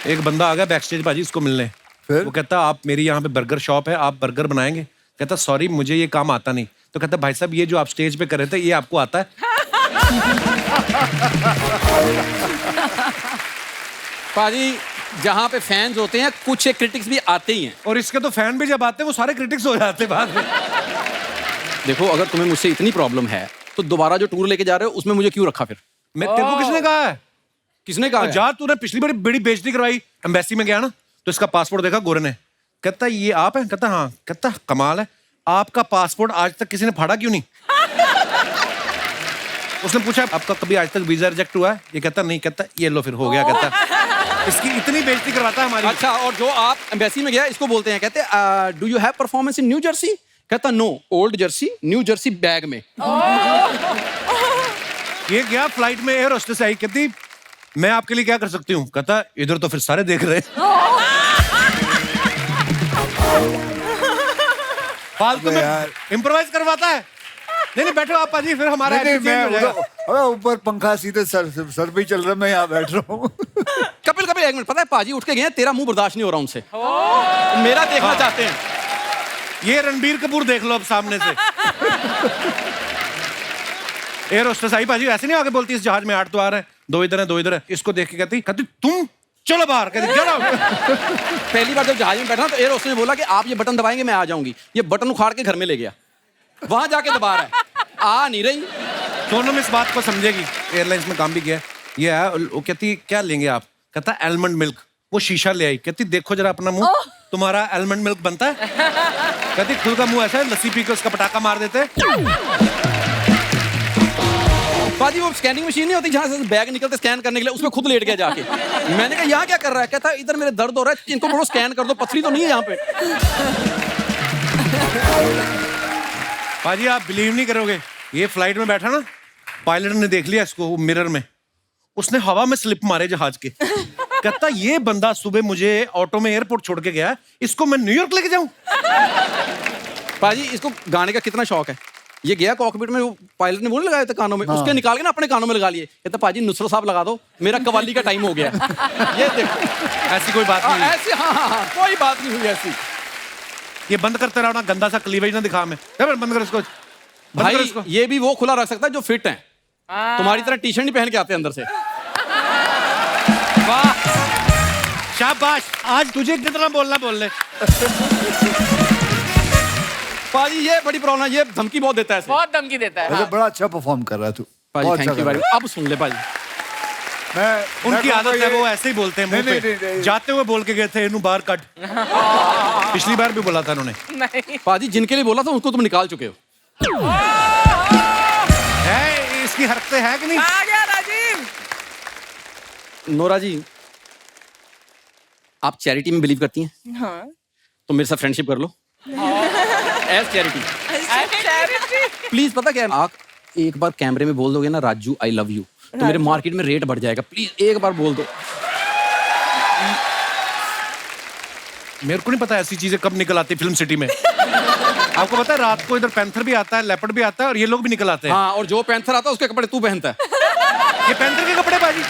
एक बंदा आ गया बैक स्टेज बाजी इसको मिलने, वो कहता आप मेरी यहाँ पे बर्गर शॉप है, आप बर्गर बनाएंगे? कहता सॉरी मुझे ये काम आता नहीं। तो कहता भाई साहब ये जो आप स्टेज पे कर रहे थे ये आपको आता है? पाजी जहाँ पे फैंस होते हैं कुछ एक क्रिटिक्स भी आते ही हैं, और इसके तो फैन भी जब आते हैं वो सारे क्रिटिक्स हो जाते हैं बाद में। देखो अगर तुम्हें मुझसे इतनी प्रॉब्लम है तो दोबारा जो टूर लेके जा रहे हो उसमें मुझे क्यों रखा फिर? मैं तेरे को किसने कहा है? किसने कहा? जा, तूने पिछली बार बड़ी बेइज्जती करवाई, एम्बेसी में गया ना तो इसका पासपोर्ट देखा गोरे ने, कहता ये आप है? कहता हाँ। कहता कमाल है, आपका पासपोर्ट आज तक किसी ने फाड़ा क्यों नहीं? उसने पूछा आपका कभी आज तक वीजा रिजेक्ट हुआ है? ये कहता नहीं। कहता ये लो फिर हो गया। कहता इसकी इतनी बेइज्जती करवाता है हमारी। अच्छा, और जो आप एम्बेसी में गया इसको बोलते हैं, कहते do you have performance in New Jersey? कहता no, old Jersey New Jersey bag में। ये गया फ्लाइट में, एयर होस्टेस आई, कहती मैं आपके लिए क्या कर सकती हूँ? कहता इधर तो फिर सारे देख रहे फालतू में इम्प्रोवाइज करवाता है। नहीं नहीं बैठो आप पाजी, फिर हमारा मैं ऊपर पंखा सीधे सर पे चल रहा, मैं यहाँ बैठ रहा हूँ। कपिल एक मिनट, पता है पाजी उठ के गए, तेरा मुंह बर्दाश्त नहीं हो रहा उनसे, मेरा देखना चाहते हैं। ये रणबीर कपूर देख लो अब सामने से। एयर होस्टेस आई पाजी, ऐसे नहीं आगे बोलती इस जहाज में 8 तो आ रहे हैं, 2 इधर है 2 इधर है। इसको देख के कहती तुम चलो बाहर। कहती गेट आउट। पहली बार जब जहाज में बैठा तो एयर होस्टेस ने बोला कि आप ये बटन दबाएंगे मैं आ जाऊंगी। ये बटन उखाड़ के घर में ले गया, वहां जाके दबा रहा है, आ नहीं रही। सोनम इस बात को समझेगी, एयरलाइंस में काम भी किया है। ये है, वो कहती क्या लेंगे आप? कहता एलमंड मिल्क। वो शीशा ले आई, कहती देखो जरा अपना मुंह, तुम्हारा एलमंड मिल्क बनता है? कहती खुद का मुंह ऐसा है, लस्सी पी के उसका पटाखा मार देते। पाजी वो स्कैनिंग मशीन नहीं होती जहां से बैग निकलते स्कैन करने के लिए, उसमें खुद लेट गया जाके। मैंने कहा यहाँ क्या कर रहा है? कहता इधर मेरे दर्द हो रहा है, इनको बोलो स्कैन कर दो, पथरी तो नहीं है यहाँ पे। पाजी आप बिलीव नहीं करोगे, ये फ्लाइट में बैठा ना, पायलट ने देख लिया इसको मिरर में, उसने हवा में स्लिप मारे जहाज के। कहता ये बंदा सुबह मुझे ऑटो में एयरपोर्ट छोड़ के गया, इसको मैं न्यूयॉर्क लेके जाऊं? पाजी इसको गाने का कितना शौक है। ये गया कॉकपिट में, वो पायलट ने वो नहीं लगाए थे कानों में, उसके निकाल के ना अपने कानों में लगा लिए। कहता पाजी नुसरत साहब लगा दो, मेरा कवाली का टाइम हो गया। ये देखो, ऐसी कोई बात नहीं। ऐसी हाँ, कोई बात नहीं हुई ऐसी। ये बंद करते रहो ना, गंदा सा क्लीवेज ना दिखा मैं। बंद कर इसको। भाई ये भी वो खुला रख सकता है जो फिट है, तुम्हारी तरह टी शर्ट नहीं पहन के आते अंदर से। वाह शाबाश, आज तुझे कितना बोलना बोल ले। पाजी ये बड़ी प्रॉब्लम है, ये धमकी बहुत देता है, बहुत धमकी देता है। बड़ा अच्छा परफॉर्म कर रहा है तू। पाजी थैंक यू भाई। अब सुन ले पाजी, उनकी आदत है, वो ऐसे ही बोलते हैं मुंह पे। जाते हुए बोल के गए थे इन्हू बाहर कट। पिछली बार भी बोला था उन्होंने। पाजी जिनके लिए बोला था उनको तुम निकाल चुके हो। है इसकी हरकतें है कि नहीं? आ गया राजीव। नोरा जी आप चैरिटी में बिलीव करती हैं? हाँ। तो मेरे साथ फ्रेंडशिप कर लो एज चैरिटी। प्लीज पता क्या है, आप एक बार कैमरे में बोल दोगे ना राजू आई लव यू, तो मेरे मार्केट में रेट बढ़ जाएगा। प्लीज एक बार बोल दो। मेरे को नहीं पता ऐसी चीजें कब निकल आती फिल्म सिटी में। आपको पता है रात को इधर पैंथर भी आता है, लेपर्ड भी आता है, और ये लोग भी निकल आते हैं। हाँ, और जो पैंथर आता है उसके कपड़े तू पहनता है। ये पैंथर के कपड़े बाजी,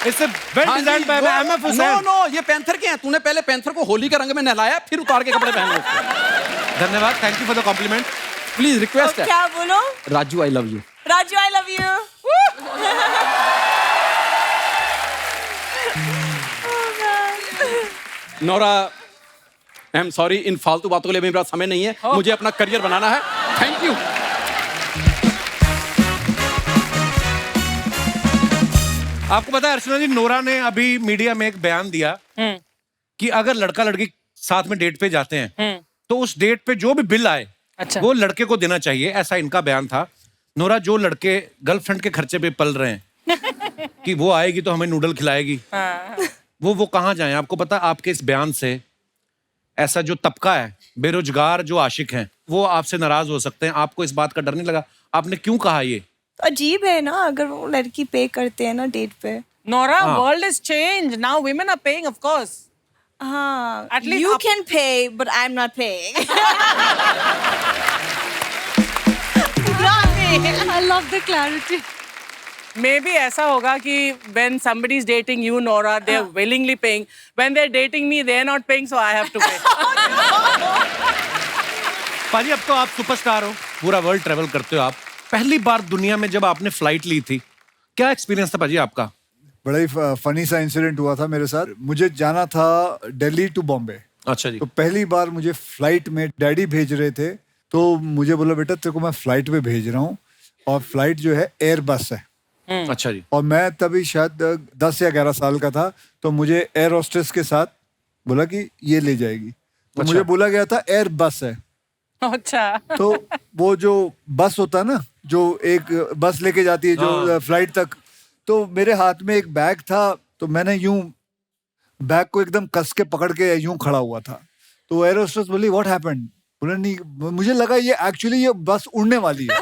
इससे well designed by MF Husain. No no, ये पैंथर के हैं। तूने पहले पैंथर को होली के रंग में नहलाया, फिर उतार के कपड़े पहन लो। धन्यवाद, thank you for the compliment. Please request है। क्या बोलो? Raju I love you. Raju I love you. Nora I am sorry, इन फालतू बातों के लिए मेरे पास समय नहीं है, मुझे अपना करियर बनाना है। Thank you. आपको पता है अर्चना जी, नोरा ने अभी मीडिया में एक बयान दिया कि अगर लड़का लड़की साथ में डेट पे जाते हैं तो उस डेट पे जो भी बिल आए वो लड़के को देना चाहिए, ऐसा इनका बयान था। नोरा, जो लड़के गर्लफ्रेंड के खर्चे पे पल रहे हैं कि वो आएगी तो हमें नूडल खिलाएगी, वो कहाँ जाएं? आपको पता है आपके इस बयान से ऐसा जो तबका है बेरोजगार जो आशिक हैं वो आपसे नाराज हो सकते हैं। आपको इस बात का डर नहीं लगा? आपने क्यों कहा ये? अजीब है ना, अगर वो लड़की पे करते हैं ना डेट पे। Nora, world is changed. Now women are paying, of course. हाँ, At least you up- can pay, but I'm not paying. I love the clarity. Maybe ऐसा होगा कि when somebody is dating you, Nora, they're willingly paying. When they're dating me, they're not paying, so I have to pay. पाजी, अब तो आप superstar हो, पूरा world travel करते हो आप। पहली बार दुनिया में जब आपने फ्लाइट ली थी, क्या एक्सपीरियंस था पाजी आपका? बड़ा ही फनी सा इंसिडेंट हुआ था मेरे साथ। मुझे जाना था दिल्ली टू बॉम्बे। अच्छा जी। तो पहली बार मुझे फ्लाइट में डैडी भेज रहे थे, तो मुझे बोला बेटा तेरे को मैं फ्लाइट में भेज रहा हूँ, और फ्लाइट जो है एयर बस है। अच्छा जी। और मैं तभी शायद 10 या 11 साल का था, तो मुझे एयर होस्टेस के साथ बोला कि ये ले जाएगी। तो मुझे बोला गया था एयर बस है। अच्छा। तो वो जो बस होता है ना, जो एक बस लेके जाती है जो फ्लाइट तक, तो मेरे हाथ में एक बैग था, तो मैंने यूं बैग को एकदम कस के पकड़ के यूं खड़ा हुआ था। तो एयर होस्टेस बोली व्हाट हैपेंड? बोला नहीं, मुझे लगा ये एक्चुअली ये बस उड़ने वाली है।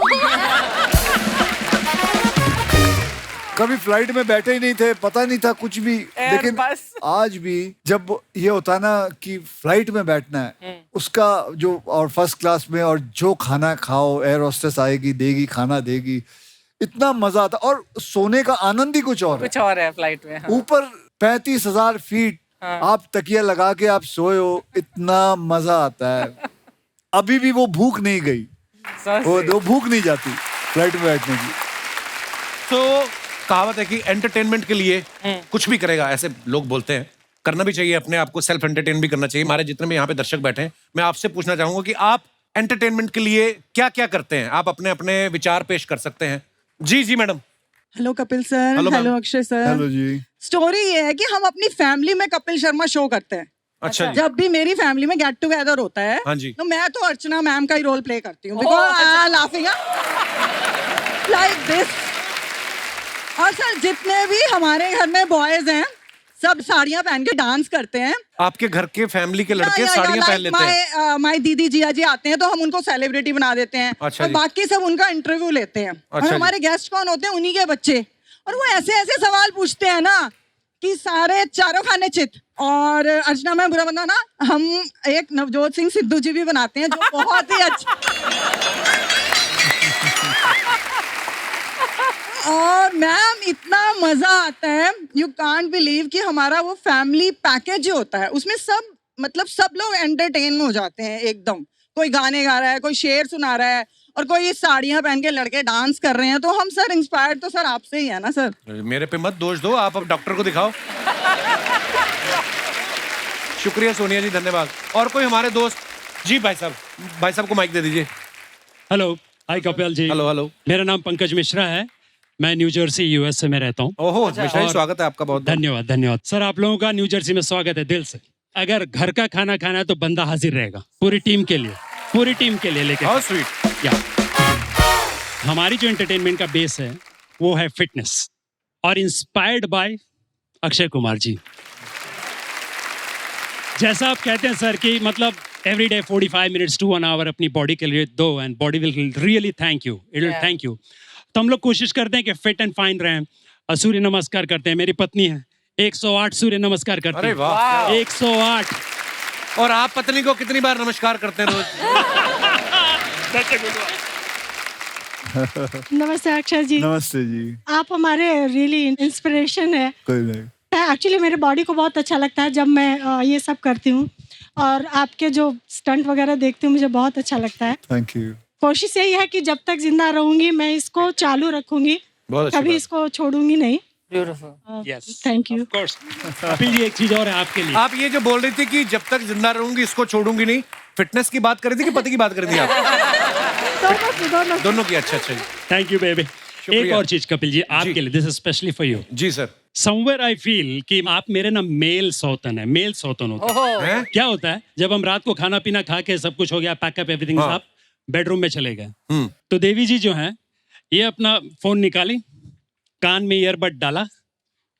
कभी फ्लाइट में बैठे ही नहीं थे, पता नहीं था कुछ भी। लेकिन आज भी जब ये होता है ना कि फ्लाइट में बैठना है, उसका जो और फर्स्ट क्लास में, और जो खाना खाओ एयर होस्टेस आएगी देगी, खाना देगी, इतना मजा आता। और सोने का आनंद ही कुछ और है फ्लाइट में। ऊपर 35,000 फीट आप तकिया लगा के आप सोए हो, इतना मजा आता है। अभी भी वो भूख नहीं गई, वो भूख नहीं जाती फ्लाइट में बैठने की। तो कहावत है कि एंटरटेनमेंट के लिए कुछ भी करेगा, ऐसे लोग बोलते हैं। करना भी चाहिए, अपने आप को सेल्फ एंटरटेन भी करना चाहिए। हमारे जितने भी यहाँ पे दर्शक बैठे हैं, मैं आपसे पूछना चाहूंगा कि आप एंटरटेनमेंट के लिए क्या क्या करते हैं? आप अपने अपने विचार पेश कर सकते हैं। जी जी madam. Hello Kapil sir. Hello Akshay sir. Hello जी। स्टोरी ये है कि हम अपनी फैमिली में कपिल शर्मा शो करते हैं। अच्छा जी। जब भी मेरी फैमिली में गेट टुगेदर होता है, हाँ जी। तो मैं तो अर्चना मैम का ही रोल प्ले करती हूँ, बिकॉज़ लाफिंग लाइक दिस। और सर जितने भी हमारे घर में बॉयज हैं, सब साड़ियाँ पहन के डांस करते हैं। आपके घर के फैमिली के लड़के साड़ियाँ पहन लेते हैं? माई दीदी जिया जी आते हैं तो हम उनको सेलिब्रिटी बना देते हैं। अच्छा और जी। बाकी सब उनका इंटरव्यू लेते हैं। अच्छा और जी। हमारे गेस्ट कौन होते हैं? उन्हीं के बच्चे। और वो ऐसे ऐसे सवाल पूछते हैं ना कि सारे चारों खाने चित। और अर्चना मैं बुरा बंदा ना, हम एक नवजोत सिंह सिद्धू जी भी बनाते हैं, जो बहुत ही अच्छा। और मैम इतना मजा आता है, यू कांट बिलीव कि हमारा वो फैमिली पैकेज जो होता है उसमें सब मतलब सब लोग एंटरटेन हो जाते हैं एकदम। कोई गाने गा रहा है, कोई शेर सुना रहा है, और कोई साड़ियाँ पहन के लड़के डांस कर रहे हैं। तो हम सर इंस्पायर्ड तो सर आपसे ही है ना सर। मेरे पे मत दोष दो, आप अब डॉक्टर को दिखाओ। शुक्रिया सोनिया जी, धन्यवाद। और कोई हमारे दोस्त? जी भाई साहब को माइक दे दीजिए। Hello, hi Kapil ji. Hello hello. मेरा नाम पंकज मिश्रा है, मैं न्यू जर्सी यूएसए में रहता हूँ। ओहो मिश्रा जी, स्वागत है आपका बहुत। धन्यवाद सर, आप लोगों का न्यू जर्सी में स्वागत है दिल से। अगर घर का खाना खाना है तो बंदा हाजिर रहेगा, पूरी टीम के लिए लेके। How sweet. या हमारी जो एंटरटेनमेंट का बेस है वो है फिटनेस, और इंस्पायर्ड बाय अक्षय कुमार जी। जैसा आप कहते हैं सर कि मतलब every day 45 minutes to 1 hour अपनी बॉडी के लिए दो, and body will really thank you, it will thank you. तो हम लोग कोशिश करते हैं कि फिट एंड फाइन रहें। सूर्य नमस्कार करते हैं, मेरी पत्नी है 108 सूर्य नमस्कार करती है। 108। और आप पत्नी को कितनी बार नमस्कार करते हैं रोज? नमस्ते अक्षय जी। नमस्ते जी। आप हमारे रियली इंस्पिरेशन है। कोई नहीं। एक्चुअली मेरे बॉडी को बहुत अच्छा लगता है जब मैं ये सब करती हूँ, और आपके जो स्टंट वगैरह देखती हूँ मुझे बहुत अच्छा लगता है। Thank you. कोशिश यही है कि जब तक जिंदा रहूंगी मैं इसको चालू रखूंगी, बहुत अच्छी कभी बात। इसको छोड़ूंगी नहीं। Yes thank you. Of course. Kapil ji एक चीज और है आपके लिए। आप ये जो बोल रही थी कि जब तक जिंदा रहूंगी इसको छोड़ूंगी नहीं, फिटनेस की बात कर रही थी कि पति की बात कर रही थी आप? दोनों की। अच्छा अच्छा जी। Thank you baby. शुक्रिया। एक और चीज कपिल जी आपके लिए, this is specially for you. जी सर। समवेयर आई फील कि आप मेरे ना मेल सौतन है, मेल सौतन होता है। हैं? क्या होता है जब हम रात को खाना पीना खा के सब कुछ हो गया, पैकअप एवरीथिंग, हाँ। आप बेडरूम में चले गए, तो देवी जी जो हैं ये अपना फोन निकाली, कान में ईयरबड डाला,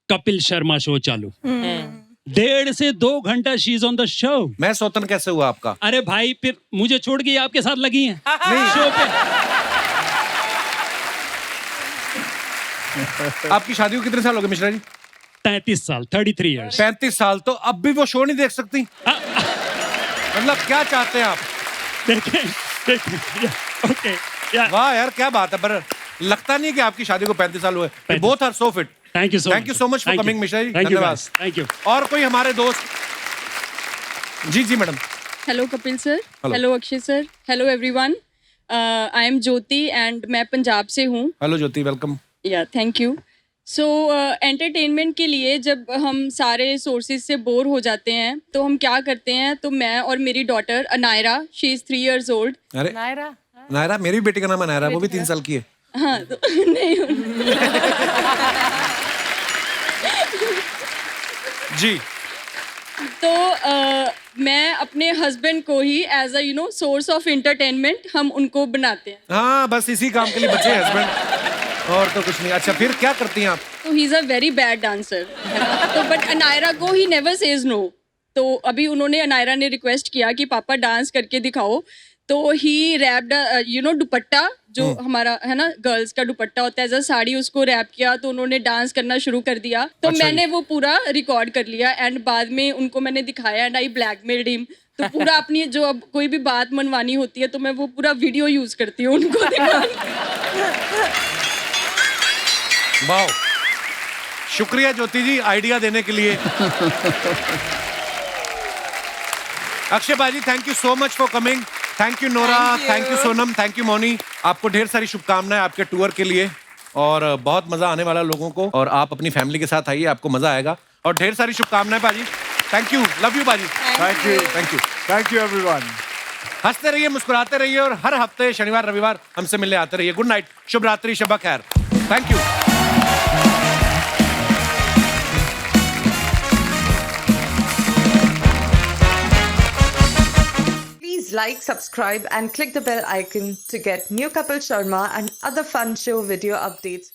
कपिल शर्मा शो चालू, 1.5 से 2 घंटा she is on the show. मैं सौतन कैसे हुआ आपका? अरे भाई फिर मुझे छोड़ के ये आपके साथ लगी हैं शो पे। आपकी शादी को कितने साल हो गए मिश्रा जी? 33 साल, 33 इयर्स। 35 साल। तो अब भी वो शो नहीं देख सकती? मतलब क्या चाहते हैं आप? ओके वाह यार क्या बात है। पर लगता नहीं कि आपकी शादी को 35 साल हुए। Both are so fit. Thank you so much for coming Mishra ji. Thank you धन्यवाद। Thank you. और कोई हमारे दोस्त? जी जी madam. Hello Kapil sir, Hello. Hello Akshay sir, hello everyone. I am Jyoti and मैं पंजाब से हूँ। Hello Jyoti, welcome. Yeah thank you. So entertainment के लिए जब हम सारे सोर्सेज से बोर हो जाते हैं तो हम क्या करते हैं, तो मैं और मेरी daughter Anaira, she is 3 years old। अरे नायरा, मेरी बेटी का नाम है नायरा, वो भी 3 साल की है। हाँ तो नहीं जी। तो मैं अपने हस्बैंड को ही as a source of entertainment हम उनको बनाते हैं। हाँ बस इसी काम के लिए बचे हस्बैंड, और तो कुछ नहीं। अच्छा फिर क्या करती हैं आप? तो he is a very bad dancer, है ना? तो बट अनायरा को ही नेवर सेज नो। तो अभी उन्होंने, अनायरा ने रिक्वेस्ट किया कि पापा डांस करके दिखाओ, तो ही रैप्ड दुपट्टा जो हमारा है ना गर्ल्स का दुपट्टा होता है, एज अ साड़ी, उसको रैप किया, तो उन्होंने डांस करना शुरू कर दिया। तो अच्छा मैंने वो पूरा रिकॉर्ड कर लिया एंड बाद में उनको मैंने दिखाया एंड आई ब्लैकमेल्ड हिम। तो पूरा अपनी जो अब कोई भी बात मनवानी होती है तो मैं वो पूरा वीडियो यूज करती हूँ उनको दिखाने। वाह, शुक्रिया ज्योति जी आइडिया देने के लिए। अक्षय बाजी, thank you so much for coming. Thank you Nora, thank you Sonam, thank you Mouni. आपको ढेर सारी शुभकामनाएं आपके टूर के लिए, और बहुत मजा आने वाला लोगों को, और आप अपनी फैमिली के साथ आइए, आपको मजा आएगा। और ढेर सारी शुभकामनाएं बाजी। थैंक यू, लव यू बाजी। Thank you, thank you, thank you everyone. हंसते रहिए, मुस्कुराते रहिए, और हर हफ्ते शनिवार रविवार हमसे मिलने आते रहिए। गुड नाइट, शुभ रात्रि, शब खैर। Thank you. Please like, subscribe and click the bell icon to get new Kapil Sharma and other fun show video updates.